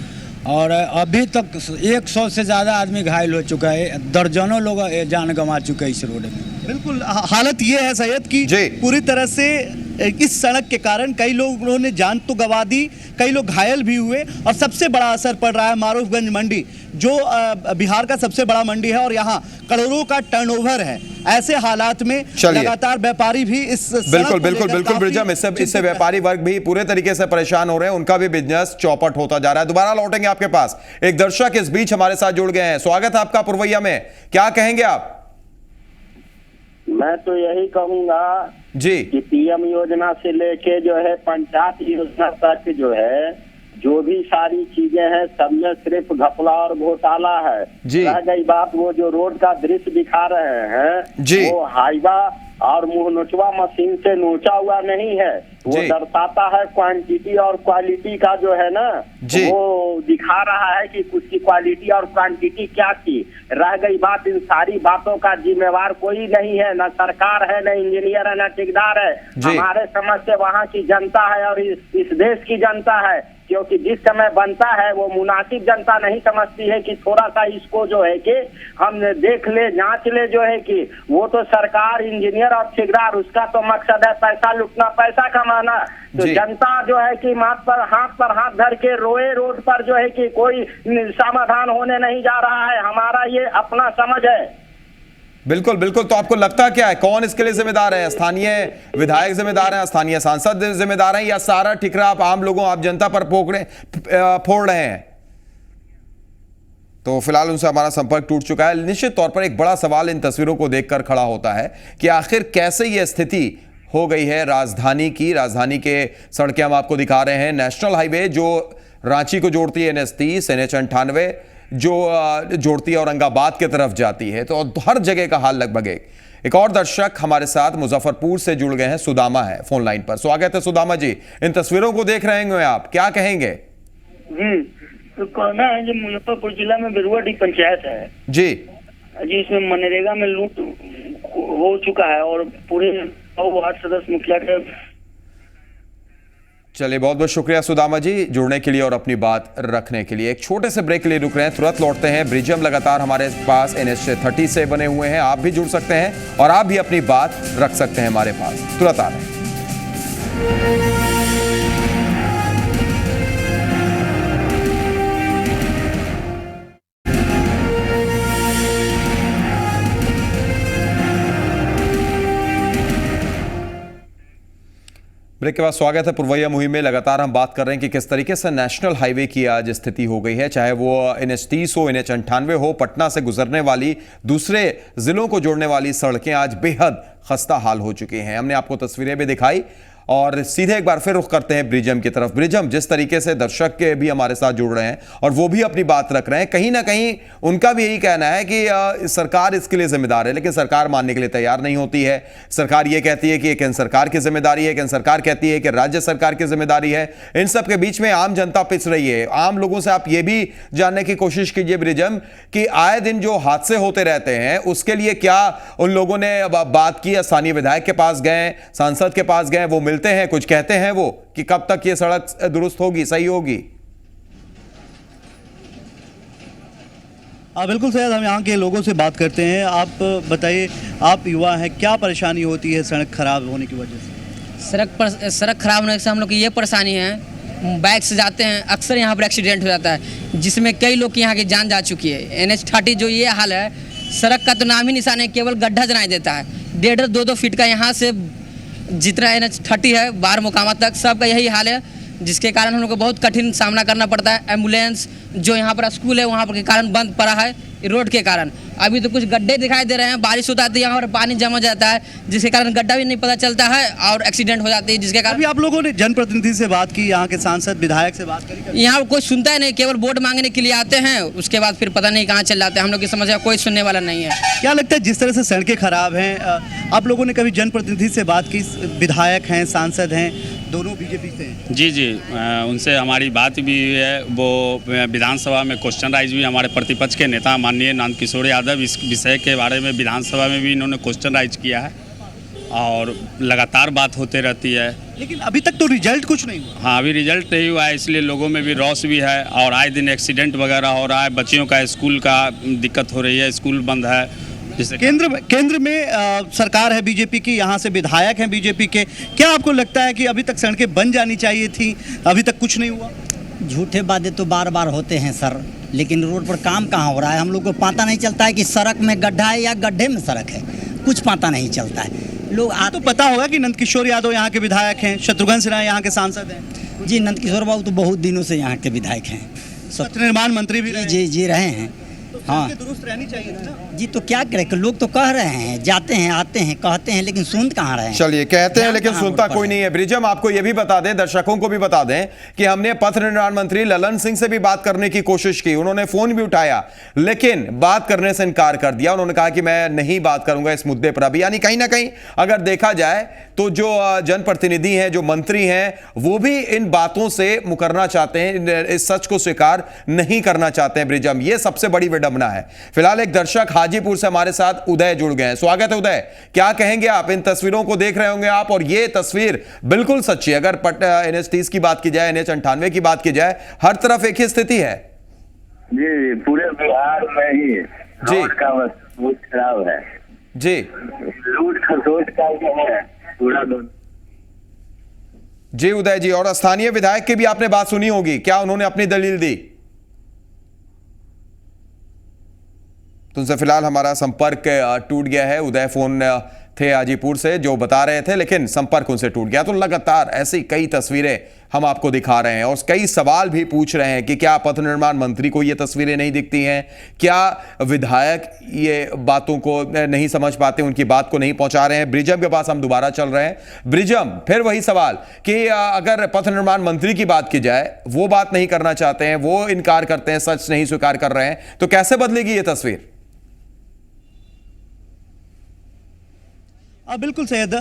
Speaker 15: और अभी तक 100 से ज़्यादा आदमी घायल हो चुका है, दर्जनों लोग जान गंवा चुके हैं इस रोड में।
Speaker 5: बिल्कुल हालत ये है सैयद कि पूरी तरह से इस सड़क के कारण कई लोगों ने जान तो गंवा दी, कई लोग घायल भी हुए, और सबसे बड़ा असर पड़ रहा है मारूफगंज मंडी, जो बिहार का सबसे बड़ा मंडी है और यहाँ करोड़ों का टर्नओवर है। ऐसे हालात में लगातार व्यापारी भी इस
Speaker 1: बिल्कुल ब्रिजम, इससे व्यापारी वर्ग भी पूरे तरीके से परेशान हो रहे हैं, उनका भी बिजनेस चौपट होता जा रहा है। दोबारा लौटेंगे आपके पास, एक दर्शक इस बीच हमारे साथ जुड़ गए हैं। स्वागत है आपका पुरवैया में, क्या कहेंगे आप?
Speaker 16: मैं तो यही कहूंगा
Speaker 1: जी
Speaker 16: कि PM योजना से लेके जो है पंचायत योजना तक जो है, जो भी सारी चीजें हैं, सब में सिर्फ घपला और घोटाला है। रह गई बात वो जो रोड का दृश्य दिखा रहे हैं
Speaker 1: जी,
Speaker 16: वो हाईवा और मुंह नोचवा मशीन से नोचा हुआ नहीं है, वो दर्शाता है क्वांटिटी और क्वालिटी का जो है ना, वो दिखा रहा है कि उसकी क्वालिटी और क्वांटिटी क्या थी। रह गई बात, इन सारी बातों का जिम्मेवार कोई नहीं है, न सरकार है, न इंजीनियर है, न ठेकेदार है। हमारे समझ से वहाँ की जनता है और इस देश की जनता है क्योंकि जिस समय बनता है वो मुनासिब जनता नहीं समझती है कि थोड़ा सा इसको जो है कि हम देख ले, जांच ले, जो है कि वो तो सरकार, इंजीनियर और ठेकेदार, उसका तो मकसद है पैसा लूटना, पैसा कमाना। तो जनता जो है कि हाथ पर हाथ धर के रोए रोड पर, जो है कि कोई समाधान होने नहीं जा रहा है। हमारा ये अपना समझ है।
Speaker 1: बिल्कुल बिल्कुल। तो आपको लगता क्या है, कौन इसके लिए जिम्मेदार है? स्थानीय विधायक जिम्मेदार हैं, स्थानीय सांसद जिम्मेदार हैं, या सारा ठिकरा आप आम लोगों, आप जनता पर फोड़ रहे हैं? तो फिलहाल उनसे हमारा संपर्क टूट चुका है। निश्चित तौर पर एक बड़ा सवाल इन तस्वीरों को देखकर खड़ा होता है कि आखिर कैसे यह स्थिति हो गई है राजधानी की। राजधानी के सड़कें हम आपको दिखा रहे हैं। नेशनल हाईवे जो रांची को जोड़ती है, NH30, NH98 जो जोड़ती है औरंगाबाद की तरफ जाती है, तो हर जगह का हाल लगभग एक और दर्शक हमारे साथ मुजफ्फरपुर से जुड़ गए हैं, सुदामा है फोन लाइन पर। स्वागत है सुदामा जी। इन तस्वीरों को देख रहे होंगे आप, क्या कहेंगे?
Speaker 17: जी, तो कहना है जो मुजफ्फरपुर जिला में बेरुआडीह पंचायत है
Speaker 1: जी,
Speaker 17: इसमें मनरेगा में लूट हो चुका है और पूरे वार्ड सदस्य मुखिया के।
Speaker 1: चलिए, बहुत बहुत शुक्रिया सुदामा जी जुड़ने के लिए और अपनी बात रखने के लिए। एक छोटे से ब्रेक के लिए रुक रहे हैं, तुरंत लौटते हैं। ब्रिजम लगातार हमारे पास NH30 से बने हुए हैं, आप भी जुड़ सकते हैं और आप भी अपनी बात रख सकते हैं हमारे पास। तुरंत आ रहे हैं। ब्रेक के बाद स्वागत है पुरवैया मुहिम में। लगातार हम बात कर रहे हैं कि किस तरीके से नेशनल हाईवे की आज स्थिति हो गई है, चाहे वो NH30 हो, NH98 हो, पटना से गुजरने वाली, दूसरे जिलों को जोड़ने वाली सड़कें आज बेहद खस्ता हाल हो चुकी हैं। हमने आपको तस्वीरें भी दिखाई और सीधे एक बार फिर रुख करते हैं ब्रिजम की तरफ। ब्रिजम, जिस तरीके से दर्शक के भी हमारे साथ जुड़ रहे हैं और वो भी अपनी बात रख रहे हैं, कहीं ना कहीं उनका भी यही कहना है कि सरकार इसके लिए जिम्मेदार है, लेकिन सरकार मानने के लिए तैयार नहीं होती है। सरकार ये कहती है कि केंद्र सरकार की जिम्मेदारी है, केंद्र सरकार कहती है कि राज्य सरकार की जिम्मेदारी है। इन सब के बीच में आम जनता पिस रही है। आम लोगों से आप ये भी जानने की कोशिश कीजिए ब्रिजम कि आए दिन जो हादसे होते रहते हैं उसके लिए क्या उन लोगों ने बात की? स्थानीय विधायक के पास गए, सांसद के पास गए, वो मिलते हैं, कुछ कहते हैं वो कि कब तक ये सड़क दुरुस्त होगी, सही होगी?
Speaker 5: बिल्कुल सैयद, हम यहाँ के लोगों से बात करते हैं। आप बताइए, आप युवा हैं, क्या परेशानी होती है सड़क खराब होने की वजह से?
Speaker 18: सड़क खराब होने से हम लोग की ये परेशानी है, बाइक से जाते हैं, अक्सर यहाँ पर एक्सीडेंट हो जाता है, जिसमें कई लोग की यहाँ की जान जा चुकी है। NH30 जो ये हाल है, सड़क का तो नाम ही निशान है, केवल गड्ढा जनाई देता है। 1.5-2 फीट का यहाँ से जितना NH30 है बाहर मुकामा तक सबका यही हाल है, जिसके कारण हम लोग को बहुत कठिन सामना करना पड़ता है। एम्बुलेंस जो यहाँ पर स्कूल है वहाँ पर के कारण बंद पड़ा है रोड के कारण। अभी तो कुछ गड्ढे दिखाई दे रहे हैं, बारिश होता है तो यहाँ पर पानी जमा जाता है, जिसके कारण गड्ढा भी नहीं पता चलता है और एक्सीडेंट हो जाती है, जिसके कारण।
Speaker 5: अभी आप लोगों ने जनप्रतिनिधि से बात की, यहाँ के सांसद विधायक से बात करी?
Speaker 18: यहाँ कोई सुनता है नहीं, केवल वोट मांगने के लिए आते हैं, उसके बाद फिर पता नहीं कहाँ चल जाते हैं। हम लोग की समस्या कोई सुनने वाला नहीं है।
Speaker 5: क्या लगता है जिस तरह से सड़कें खराब हैं, आप लोगों ने कभी जनप्रतिनिधि से बात की? विधायक हैं, सांसद हैं, दोनों बीजेपी से हैं।
Speaker 10: जी, उनसे हमारी बात भी हुई है। वो विधानसभा में क्वेश्चन राइज भी, हमारे प्रतिपक्ष के नेता माननीय नंद किशोर यादव इस विषय के बारे में विधानसभा में भी इन्होंने क्वेश्चन राइज किया है और लगातार बात होते रहती है।
Speaker 5: लेकिन अभी तक तो रिजल्ट कुछ नहीं हुआ।
Speaker 10: हाँ, अभी रिजल्ट नहीं हुआ है, इसलिए लोगों में भी रौस भी है और आए दिन एक्सीडेंट वगैरह हो रहा है। बच्चियों का स्कूल का दिक्कत हो रही है, स्कूल बंद है। जैसे
Speaker 5: केंद्र में सरकार है बीजेपी की, यहाँ से विधायक हैं बीजेपी के। क्या आपको लगता है कि अभी तक सड़कें बन जानी चाहिए थी, अभी तक कुछ नहीं हुआ?
Speaker 8: झूठे वादे तो बार बार होते हैं सर, लेकिन रोड पर काम कहाँ हो रहा है? हम लोग को पता नहीं चलता है कि सड़क में गड्ढा है या गड्ढे में सड़क है, कुछ पता नहीं चलता है। लोग
Speaker 5: तो पता होगा कि नंद किशोर यादव यहाँ के विधायक हैं, शत्रुघ्न सिन्हा यहाँ के सांसद हैं।
Speaker 8: जी, नंद किशोर बाबू तो बहुत दिनों से यहाँ के विधायक हैं,
Speaker 5: पथ निर्माण मंत्री भी
Speaker 8: जी रहे हैं। हाँ,
Speaker 5: दुरुस्त रहनी चाहिए ना
Speaker 8: जी। तो क्या करें, लोग तो कह रहे हैं, जाते हैं, आते हैं, कहते हैं, लेकिन सुन कहाँ रहे हैं?
Speaker 1: चलिए, कहते हैं लेकिन सुनता कोई नहीं है। ब्रिजम, आपको यह भी बता दें, दर्शकों को भी बता दें कि हमने पथ निर्माण मंत्री ललन सिंह से भी बात करने की कोशिश की। उन्होंने फोन भी उठाया, लेकिन बात करने से इनकार कर दिया। उन्होंने कहा कि मैं नहीं बात करूंगा इस मुद्दे पर अभी। यानी कहीं ना कहीं अगर देखा जाए तो जो जनप्रतिनिधि हैं, जो मंत्री हैं, वो भी इन बातों से मुकरना चाहते हैं, इस सच को स्वीकार नहीं करना चाहते हैं। ब्रिजम, ये सबसे बड़ी विडंबना है। फिलहाल एक दर्शक हाजी हाजीपुर से हमारे साथ उदय जुड़ गए हैं। स्वागत है उदय, क्या कहेंगे आप? इन तस्वीरों को देख रहे होंगे आप और ये तस्वीर बिल्कुल सच्ची है। अगर NH30 की बात की जाए, NH98 की बात की जाए, हर तरफ एक ही स्थिति है।
Speaker 19: जी, पूरे बिहार में ही रोड का बहुत खराब है
Speaker 1: जी।
Speaker 19: लूट खसोट का जो है पूरा
Speaker 1: जी उदय जी, और स्थानीय विधायक की भी आपने बात सुनी होगी, क्या उन्होंने अपनी दलील दी? तो उनसे फिलहाल हमारा संपर्क टूट गया है। उदय फोन थे हाजीपुर से जो बता रहे थे, लेकिन संपर्क उनसे टूट गया। तो लगातार ऐसी कई तस्वीरें हम आपको दिखा रहे हैं और कई सवाल भी पूछ रहे हैं कि क्या पथ निर्माण मंत्री को ये तस्वीरें नहीं दिखती हैं? क्या विधायक ये बातों को नहीं समझ पाते, उनकी बात को नहीं पहुंचा रहे हैं? ब्रिजम के पास हम दोबारा चल रहे हैं। ब्रिजम, फिर वही सवाल कि अगर पथ निर्माण मंत्री की बात की जाए, वो बात नहीं करना चाहते हैं, वो इनकार करते हैं, सच नहीं स्वीकार कर रहे हैं, तो कैसे बदलेगी ये तस्वीर?
Speaker 5: बिल्कुल सैयद,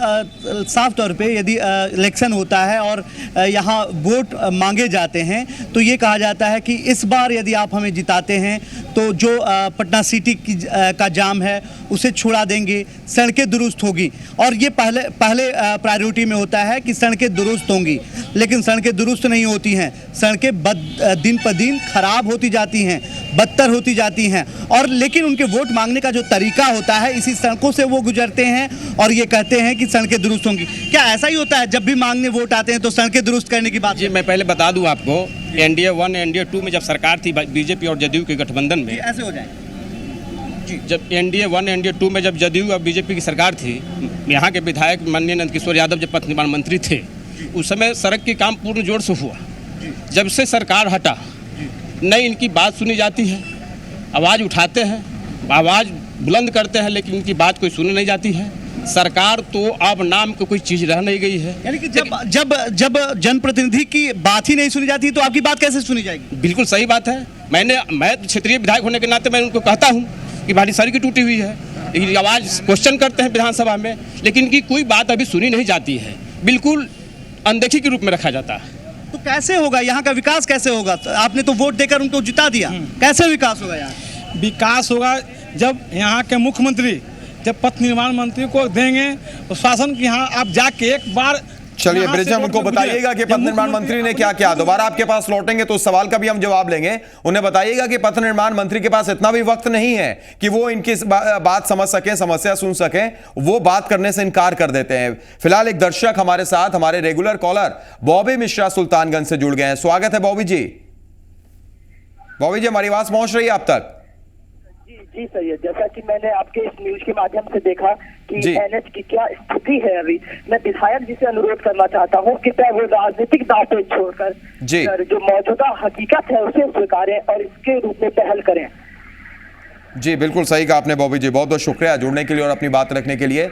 Speaker 5: साफ तौर पे यदि इलेक्शन होता है और यहाँ वोट मांगे जाते हैं तो ये कहा जाता है कि इस बार यदि आप हमें जिताते हैं तो जो पटना सिटी का जाम है उसे छुड़ा देंगे, सड़कें दुरुस्त होगी। और ये पहले प्रायोरिटी में होता है कि सड़कें दुरुस्त होंगी, लेकिन सड़कें दुरुस्त नहीं होती हैं। सड़कें दिन पर दिन खराब होती जाती हैं, बदतर होती जाती हैं। और लेकिन उनके वोट मांगने का जो तरीका होता है, इसी सड़कों से वो गुजरते हैं और ये कहते हैं कि सड़कें दुरुस्त होंगी। क्या ऐसा ही होता है जब भी मांगने वोट आते हैं तो सड़कें दुरुस्त करने की बात?
Speaker 20: जी, मैं पहले बता दूं आपको, NDA 1 NDA 2 में जब सरकार थी बीजेपी और जदयू के गठबंधन में,
Speaker 5: ऐसे हो जाए
Speaker 20: जब NDA 1 NDA 2 में जब जदयू और बीजेपी की सरकार थी, यहाँ के विधायक माननीय नंदकिशोर यादव जब पथ निर्माण मंत्री थे, उस समय सड़क के काम पूर्ण जोर से हुआ। जब से सरकार हटा, नहीं इनकी बात सुनी जाती है, आवाज़ उठाते हैं, आवाज़ बुलंद करते हैं, लेकिन इनकी बात कोई सुनी नहीं जाती है। सरकार तो अब नाम की कोई चीज़ रह नहीं गई है।
Speaker 5: यानी कि जब जनप्रतिनिधि की बात ही नहीं सुनी जाती तो आपकी बात कैसे सुनी जाएगी?
Speaker 20: बिल्कुल सही बात है। मैं क्षेत्रीय विधायक होने के नाते मैं उनको कहता हूँ कि भारी सड़क टूटी हुई है, लेकिन आवाज़ क्वेश्चन करते हैं विधानसभा में, लेकिन इनकी कोई बात अभी सुनी नहीं जाती है, बिल्कुल अनदेखी के रूप में रखा जाता है।
Speaker 5: तो कैसे होगा यहाँ का विकास? कैसे होगा? आपने तो वोट देकर उनको जिता दिया, कैसे विकास होगा यहाँ?
Speaker 9: विकास होगा जब यहाँ के मुख्यमंत्री जब पथ निर्माण मंत्री को देंगे तो शासन की यहाँ आप जाके एक बार।
Speaker 1: चलिए ब्रिजम, उनको बताइएगा कि पथ निर्माण मंत्री ने क्या किया। दोबारा आपके पास लौटेंगे तो उस सवाल का भी हम जवाब लेंगे। उन्हें बताइएगा कि पथ निर्माण मंत्री के पास इतना भी वक्त नहीं है कि वो इनकी बात समझ सकें, समस्या सुन सकें, वो बात करने से इनकार कर देते हैं। फिलहाल एक दर्शक हमारे साथ, हमारे रेगुलर कॉलर बॉबी मिश्रा सुल्तानगंज से जुड़ गए हैं। स्वागत है बॉबी जी। बॉबी जी, हमारी आवाज पहुंच रही है आप तक?
Speaker 16: जी सैयद, जैसा कि मैंने आपके इस न्यूज के माध्यम से देखा कि NH की क्या स्थिति है अभी, मैं विधायक जी से अनुरोध करना चाहता हूं कि वो राजनीतिक दांव छोड़कर जो मौजूदा हकीकत है उसे स्वीकारें और इसके रूप में पहल करें।
Speaker 1: जी बिल्कुल सही कहा आपने बॉबी जी, बहुत बहुत शुक्रिया जुड़ने के लिए और अपनी बात रखने के लिए।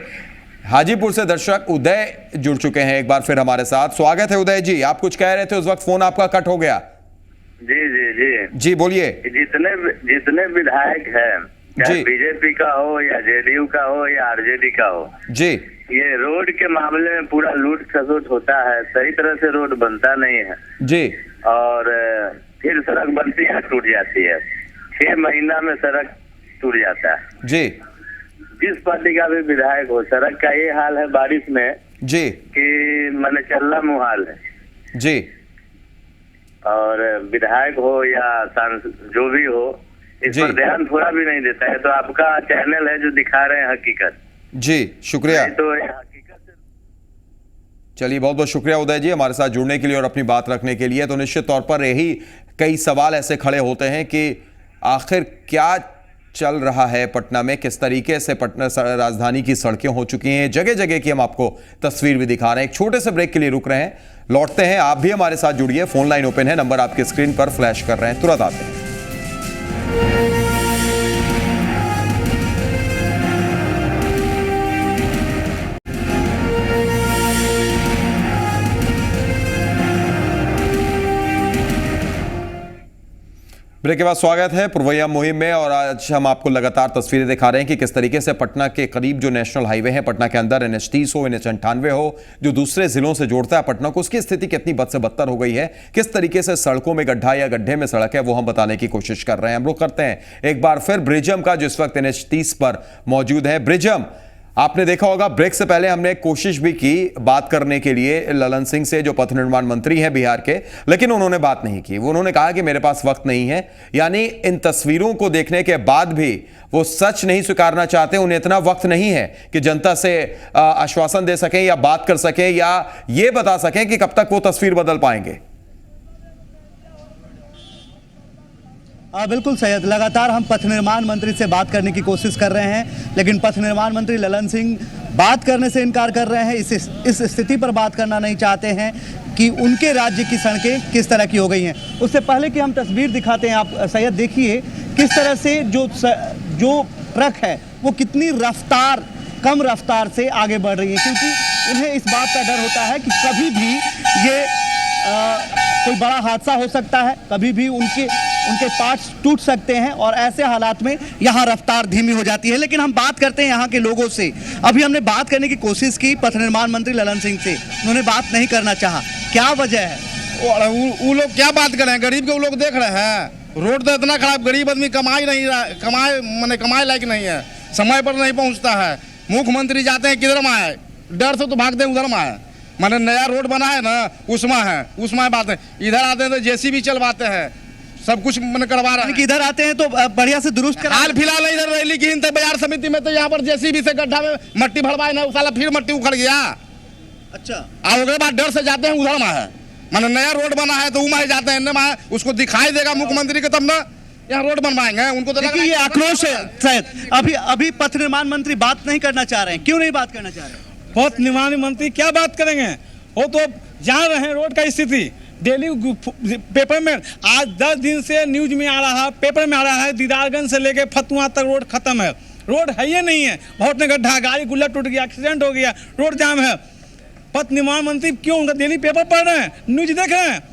Speaker 1: हाजीपुर से दर्शक उदय जुड़ चुके हैं एक बार फिर हमारे साथ। स्वागत है उदय जी, आप कुछ कह रहे थे, उस वक्त फोन आपका कट हो गया।
Speaker 19: जी जी जी
Speaker 1: जी बोलिए।
Speaker 19: जितने विधायक हैं, चाहे बीजेपी का हो या जेडीयू का हो या आरजेडी का हो,
Speaker 1: जी
Speaker 19: ये रोड के मामले में पूरा लूट खसोट होता है, सही तरह से रोड बनता नहीं है
Speaker 1: जी,
Speaker 19: और फिर सड़क बनती है टूट जाती है, 6 महीना में सड़क टूट जाता है।
Speaker 1: जी,
Speaker 19: जिस पार्टी का भी विधायक हो, सड़क का ये हाल है बारिश में
Speaker 1: जी
Speaker 19: कि मन चलना मुहाल है
Speaker 1: जी।
Speaker 19: और विधायक हो या जो भी हो, इस पर ध्यान थोड़ा भी नहीं देता है। तो आपका चैनल है जो दिखा रहे हैं हकीकत।
Speaker 1: जी शुक्रिया।
Speaker 19: तो
Speaker 1: चलिए बहुत बहुत शुक्रिया उदय जी हमारे साथ जुड़ने के लिए और अपनी बात रखने के लिए। तो निश्चित तौर पर यही कई सवाल ऐसे खड़े होते हैं कि आखिर क्या चल रहा है पटना में, किस तरीके से पटना राजधानी की सड़कें हो चुकी हैं, जगह जगह की हम आपको तस्वीर भी दिखा रहे हैं। एक छोटे से ब्रेक के लिए रुक रहे हैं, लौटते हैं। आप भी हमारे साथ जुड़िए, फोन लाइन ओपन है, नंबर आपके स्क्रीन पर फ्लैश कर रहे हैं, तुरंत आते हैं। ब्रेक के बाद स्वागत है पुरवैया मुहिम में। और आज हम आपको लगातार तस्वीरें दिखा रहे हैं कि किस तरीके से पटना के करीब जो नेशनल हाईवे है, पटना के अंदर NH 30 हो, NH 98 हो, जो दूसरे जिलों से जोड़ता है पटना को, उसकी स्थिति कितनी बद से बदतर हो गई है। किस तरीके से सड़कों में गड्ढा या गड्ढे में सड़क है, वो हम बताने की कोशिश कर रहे हैं। हम लोग करते हैं एक बार फिर ब्रिजम का, जो इस वक्त NH 30 पर मौजूद है। ब्रिजम, आपने देखा होगा ब्रेक से पहले हमने कोशिश भी की बात करने के लिए ललन सिंह से, जो पथ निर्माण मंत्री हैं बिहार के, लेकिन उन्होंने बात नहीं की। उन्होंने कहा कि मेरे पास वक्त नहीं है। यानी इन तस्वीरों को देखने के बाद भी वो सच नहीं स्वीकारना चाहते। उन्हें इतना वक्त नहीं है कि जनता से आश्वासन दे सकें या बात कर सकें या ये बता सकें कि कब तक वो तस्वीर बदल पाएंगे।
Speaker 5: बिल्कुल सैयद, लगातार हम पथ निर्माण मंत्री से बात करने की कोशिश कर रहे हैं, लेकिन पथ निर्माण मंत्री ललन सिंह बात करने से इनकार कर रहे हैं। इस स्थिति पर बात करना नहीं चाहते हैं कि उनके राज्य की सड़कें किस तरह की हो गई हैं। उससे पहले कि हम तस्वीर दिखाते हैं, आप सैयद देखिए किस तरह से जो ट्रक है वो कितनी कम रफ्तार से आगे बढ़ रही है, क्योंकि उन्हें इस बात का डर होता है कि कभी भी ये कोई बड़ा हादसा हो सकता है, कभी भी उनके पार्ट्स टूट सकते हैं और ऐसे हालात में यहाँ रफ्तार धीमी हो जाती है। लेकिन हम बात करते हैं यहाँ के लोगों से। अभी हमने बात करने की कोशिश की पथ निर्माण मंत्री ललन सिंह से, उन्होंने बात नहीं करना चाहा। क्या वजह है?
Speaker 21: वो लोग क्या बात कर रहे हैं? गरीब के वो लोग देख रहे हैं। रोड तो इतना खराब, गरीब आदमी कमाए लायक नहीं है, समय पर नहीं पहुँचता है। मुख्यमंत्री जाते हैं किधर में आए, डर से तो भागते हैं उधर में आए। मैंने नया रोड बना है ना, उसमें बात है। इधर आते हैं तो JCB चलवाते हैं, सब कुछ मैंने करवा रहा है
Speaker 5: कि इधर आते हैं तो बढ़िया से दुरुस्त करा।
Speaker 21: हाल फिलहाल इधर रैली की बाजार समिति में तो यहाँ पर JCB से गड्ढा में मट्टी भरवाए ना, साला फिर मट्टी उखड़ गया।
Speaker 5: अच्छा,
Speaker 21: और उसके बाद डर से जाते हैं उधर में है। मैंने नया रोड बना है तो वहाँ जाते हैं, उसको दिखाई देगा मुख्यमंत्री के, तब ना यहाँ रोड बनवाएंगे। उनको तो
Speaker 5: ये आक्रोश है शायद। अभी पथ निर्माण मंत्री बात नहीं करना चाह रहे हैं। क्यों नहीं बात करना चाह रहे हैं?
Speaker 9: पथ निर्माण मंत्री क्या बात करेंगे? वो तो जान रहे हैं रोड का स्थिति। डेली पेपर में आज 10 दिन से न्यूज में आ रहा है, पेपर में आ रहा है, दीदारगंज से लेके फतुहा तक रोड खत्म है। रोड है ही नहीं है, बहुत ने गड्ढा, गाड़ी गुल्ला टूट गया, एक्सीडेंट हो गया, रोड जाम है। पथ निर्माण मंत्री क्यों? उनका डेली पेपर पढ़ रहे हैं, न्यूज देख रहे हैं,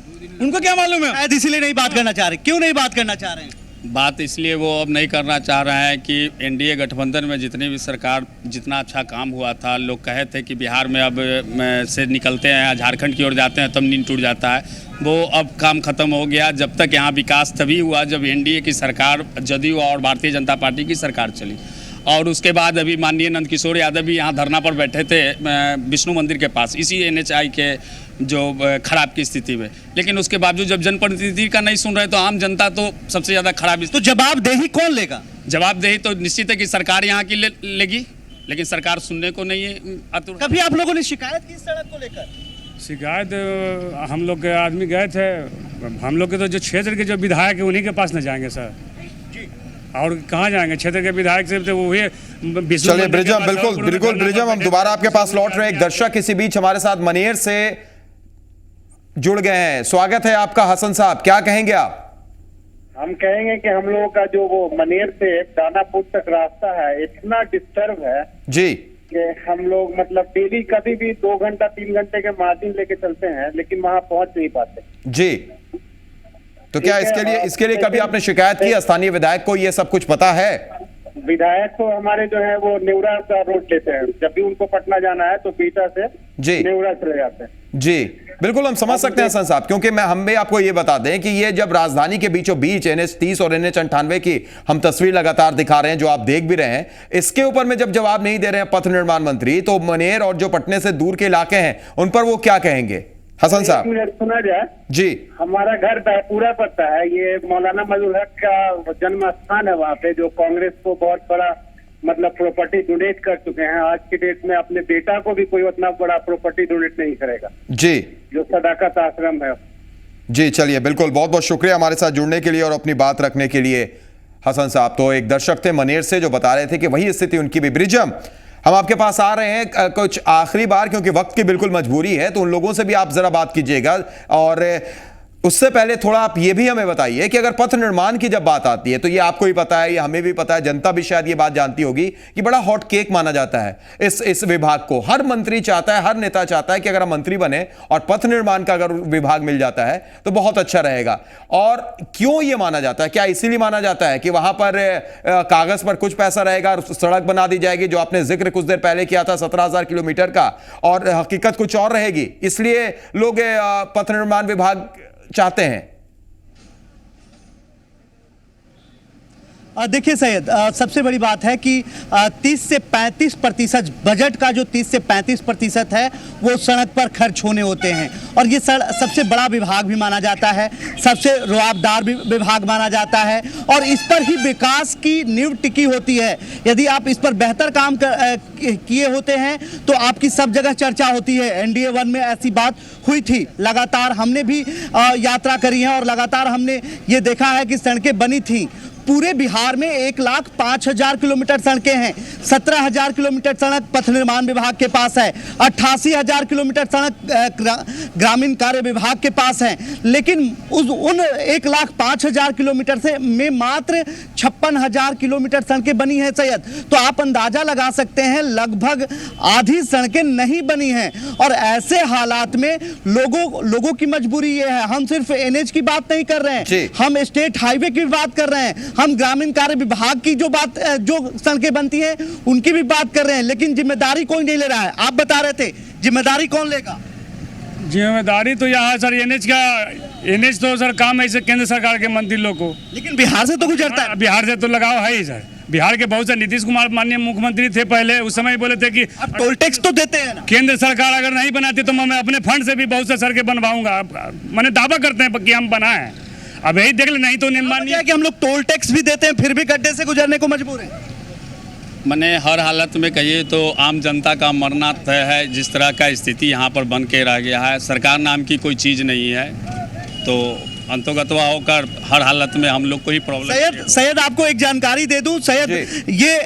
Speaker 9: उनको क्या मालूम है?
Speaker 5: शायद इसीलिए नहीं बात करना चाह रहे। क्यों नहीं बात करना चाह रहे हैं?
Speaker 10: बात इसलिए वो अब नहीं करना चाह रहे हैं कि NDA गठबंधन में जितनी भी सरकार, जितना अच्छा काम हुआ था, लोग कहे थे कि बिहार में अब से निकलते हैं, झारखंड की ओर जाते हैं, तब नींद टूट जाता है। वो अब काम खत्म हो गया। जब तक यहाँ विकास तभी हुआ जब NDA की सरकार, जदयू और भारतीय जनता पार्टी की सरकार चली। और उसके बाद अभी माननीय नंदकिशोर यादव भी यहाँ धरना पर बैठे थे विष्णु मंदिर के पास, इसी NHI के जो खराब की स्थिति में। लेकिन उसके बावजूद जब जनप्रतिनिधि का नहीं सुन रहे तो आम जनता तो सबसे ज़्यादा खराब।
Speaker 5: तो जवाबदेही कौन लेगा?
Speaker 10: जवाबदेही तो निश्चित है कि सरकार यहाँ की लेगी, लेकिन सरकार सुनने को नहीं है।
Speaker 5: कभी आप लोगों ने शिकायत की सड़क को लेकर?
Speaker 22: शिकायत हम लोग के आदमी गए थे, हम लोग के तो जो क्षेत्र के जो विधायक है उन्हीं के पास न जाएंगे सर, और कहाँ जाएंगे? क्षेत्र के विधायक से तो वही।
Speaker 1: चलिए ब्रिजम, बिल्कुल ब्रिजम, हम दोबारा आपके पास लौट रहे हैं। एक दर्शक इसी बीच हमारे साथ मनेर से जुड़ गए हैं। स्वागत है आपका हसन साहब, क्या कहेंगे आप?
Speaker 11: हम कहेंगे कि हम लोगों का जो वो मनेर से दानापुर तक रास्ता है इतना डिस्टर्ब है
Speaker 1: जी
Speaker 11: कि हम लोग मतलब डेली कभी भी 2 घंटा 3 घंटे के मार्जिन लेके चलते हैं, लेकिन वहाँ पहुँच नहीं पाते
Speaker 1: जी। तो क्या इसके लिए कभी आपने शिकायत की? स्थानीय विधायक को ये सब कुछ पता है?
Speaker 11: विधायक तो हमारे जो है वो नेवरा का रोड लेते हैं, जब भी उनको पटना जाना है तो बीटा से
Speaker 1: जी
Speaker 11: नेवरा चले जाते हैं।
Speaker 1: जी बिल्कुल, हम समझ सकते हैं हसन साहब, क्योंकि हम भी आपको ये बता दें कि ये जब राजधानी के बीचों बीच NH 30 और NH 98 की हम तस्वीर लगातार दिखा रहे हैं, जो आप देख भी रहे हैं, इसके ऊपर में जब जवाब नहीं दे रहे हैं पथ निर्माण मंत्री, तो मनेर और जो पटने से दूर के इलाके हैं उन पर वो क्या कहेंगे? हसन साहब
Speaker 11: सुना जाए
Speaker 1: जी।
Speaker 11: हमारा घर पूरा पड़ता है, ये मौलाना मजहूर हक का जन्म स्थान है। वहाँ पे जो कांग्रेस को बहुत बड़ा मतलब प्रॉपर्टी डोनेट कर चुके हैं, आज की डेट में अपने बेटा को भी कोई उतना बड़ा प्रॉपर्टी डोनेट नहीं करेगा
Speaker 1: जी,
Speaker 11: जो सदाकत आश्रम है
Speaker 1: जी। चलिए बिल्कुल, बहुत बहुत शुक्रिया हमारे साथ जुड़ने के लिए और अपनी बात रखने के लिए हसन साहब। तो एक दर्शक थे मनेर से जो बता रहे थे कि वही स्थिति उनकी भी। ब्रिजम, हम आपके पास आ रहे हैं कुछ आखिरी बार, क्योंकि वक्त की बिल्कुल मजबूरी है, तो उन लोगों से भी आप जरा बात कीजिएगा। और उससे पहले थोड़ा आप ये भी हमें बताइए कि अगर पथ निर्माण की जब बात आती है तो ये आपको भी पता है, ये हमें भी पता है, जनता भी शायद ये बात जानती होगी कि बड़ा हॉट केक माना जाता है इस विभाग को। हर मंत्री चाहता है, हर नेता चाहता है कि अगर हम मंत्री बने और पथ निर्माण का अगर विभाग मिल जाता है तो बहुत अच्छा रहेगा। और क्यों ये माना जाता है? क्या इसीलिए माना जाता है कि वहां पर कागज पर कुछ पैसा रहेगा और सड़क बना दी जाएगी, जो आपने जिक्र कुछ देर पहले किया था 17,000 किलोमीटर का, और हकीकत कुछ और रहेगी, इसलिए लोग पथ निर्माण विभाग चाहते हैं?
Speaker 5: देखिए सैयद, सबसे बड़ी बात है कि 30 से 35% बजट का जो 30 से 35% है वो सड़क पर खर्च होने होते हैं, और ये सबसे बड़ा विभाग भी माना जाता है, सबसे रुआबदार विभाग माना जाता है, और इस पर ही विकास की नींव टिकी होती है। यदि आप इस पर बेहतर काम किए होते हैं तो आपकी सब जगह चर्चा होती है। NDA 1 में ऐसी बात हुई थी, लगातार हमने भी यात्रा करी है और लगातार हमने ये देखा है कि सड़कें बनी थी। पूरे बिहार में 1,05,000 किलोमीटर सड़कें हैं, 17,000 किलोमीटर सड़क पथ निर्माण विभाग के पास है, 88,000 किलोमीटर सड़क ग्रामीण कार्य विभाग के पास है, लेकिन उन 1,05,000 किलोमीटर से में मात्र 56,000 किलोमीटर सड़कें बनी हैं सैयद। तो आप अंदाजा लगा सकते हैं लगभग आधी सड़कें नहीं बनी हैं, और ऐसे हालात में लोगों की मजबूरी ये है। हम सिर्फ NH की बात नहीं कर रहे हैं, हम स्टेट हाईवे की बात कर रहे हैं, हम ग्रामीण कार्य विभाग की जो सड़कें बनती हैं उनकी भी बात कर रहे हैं, लेकिन जिम्मेदारी कोई नहीं ले रहा है। आप बता रहे थे जिम्मेदारी कौन लेगा?
Speaker 22: जिम्मेदारी तो यहाँ सर NH तो सर काम है इसे केंद्र सरकार के मंत्री लोग को,
Speaker 5: लेकिन बिहार से तो गुजरता है।
Speaker 22: बिहार से तो लगाव है ही सर। बिहार के बहुत से नीतीश कुमार माननीय मुख्यमंत्री थे पहले, उस समय बोले थे कि
Speaker 5: अब टोल टैक्स तो देते हैं ना,
Speaker 22: केंद्र सरकार अगर नहीं बनाती तो मैं अपने फंड से भी बहुत से सड़कें बनवाऊंगा। मैंने दावा करते हैं कि हम बनाए, अब यही देख ले, नहीं तो
Speaker 5: निर्माण कि हम लोग टोल टैक्स भी देते हैं फिर भी गड्ढे से गुजरने को मजबूर हैं।
Speaker 10: मैंने हर हालत में कहिए तो आम जनता का मरना तय है। जिस तरह का स्थिति यहाँ पर बन के रह गया है, सरकार नाम की कोई चीज़ नहीं है, तो अंतोगतवा होकर हर हालत में हम लोग को ही प्रॉब्लम।
Speaker 5: सैयद आपको एक जानकारी दे दूं सैयद, ये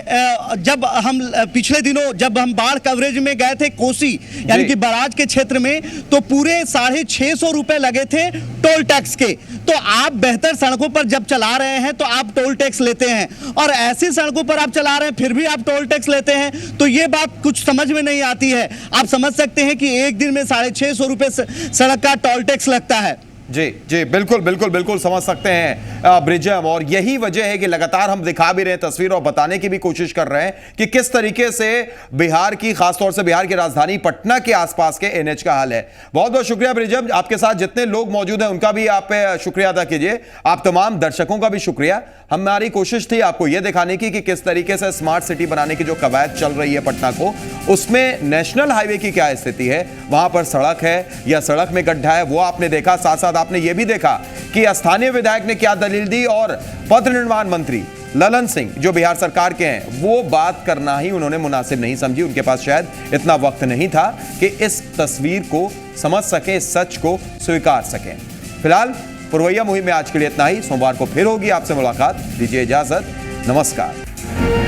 Speaker 5: जब हम पिछले दिनों जब हम बाढ़ कवरेज में गए थे कोसी यानी कि बराज के क्षेत्र में, तो पूरे 650 रुपए लगे थे टोल टैक्स के। तो आप बेहतर सड़कों पर जब चला रहे हैं तो आप टोल टैक्स लेते हैं, और ऐसी सड़कों पर आप चला रहे हैं फिर भी आप टोल टैक्स लेते हैं, तो ये बात कुछ समझ में नहीं आती है। आप समझ सकते हैं कि एक दिन में 650 रुपए सड़क का टोल टैक्स लगता है।
Speaker 1: जी जी, बिल्कुल बिल्कुल बिल्कुल समझ सकते हैं ब्रिजम, और यही वजह है कि लगातार हम दिखा भी रहे हैं तस्वीर और बताने की भी कोशिश कर रहे हैं कि किस तरीके से बिहार की, खासतौर से बिहार की राजधानी पटना के आसपास के NH का हाल है। बहुत बहुत शुक्रिया ब्रिजम, आपके साथ जितने लोग मौजूद हैं उनका भी आप शुक्रिया अदा कीजिए, आप तमाम दर्शकों का भी शुक्रिया। हमारी कोशिश थी आपको यह दिखाने की कि किस तरीके से स्मार्ट सिटी बनाने की जो कवायद चल रही है पटना को, उसमें नेशनल हाईवे की क्या स्थिति है, वहां पर सड़क है या सड़क में गड्ढा है, वो आपने देखा। साथ साथ आपने ये भी देखा कि स्थानीय विधायक ने क्या दलील दी, और पथ निर्माण मंत्री ललन सिंह जो बिहार सरकार के हैं वो बात करना ही उन्होंने मुनासिब नहीं समझी। उनके पास शायद इतना वक्त नहीं था कि इस तस्वीर को समझ सके, इस सच को स्वीकार सकें। फिलहाल पुरवैया मुहिम में आज के लिए इतना ही। सोमवार को फिर होगी आपसे मुलाकात, दीजिए इजाजत, नमस्कार।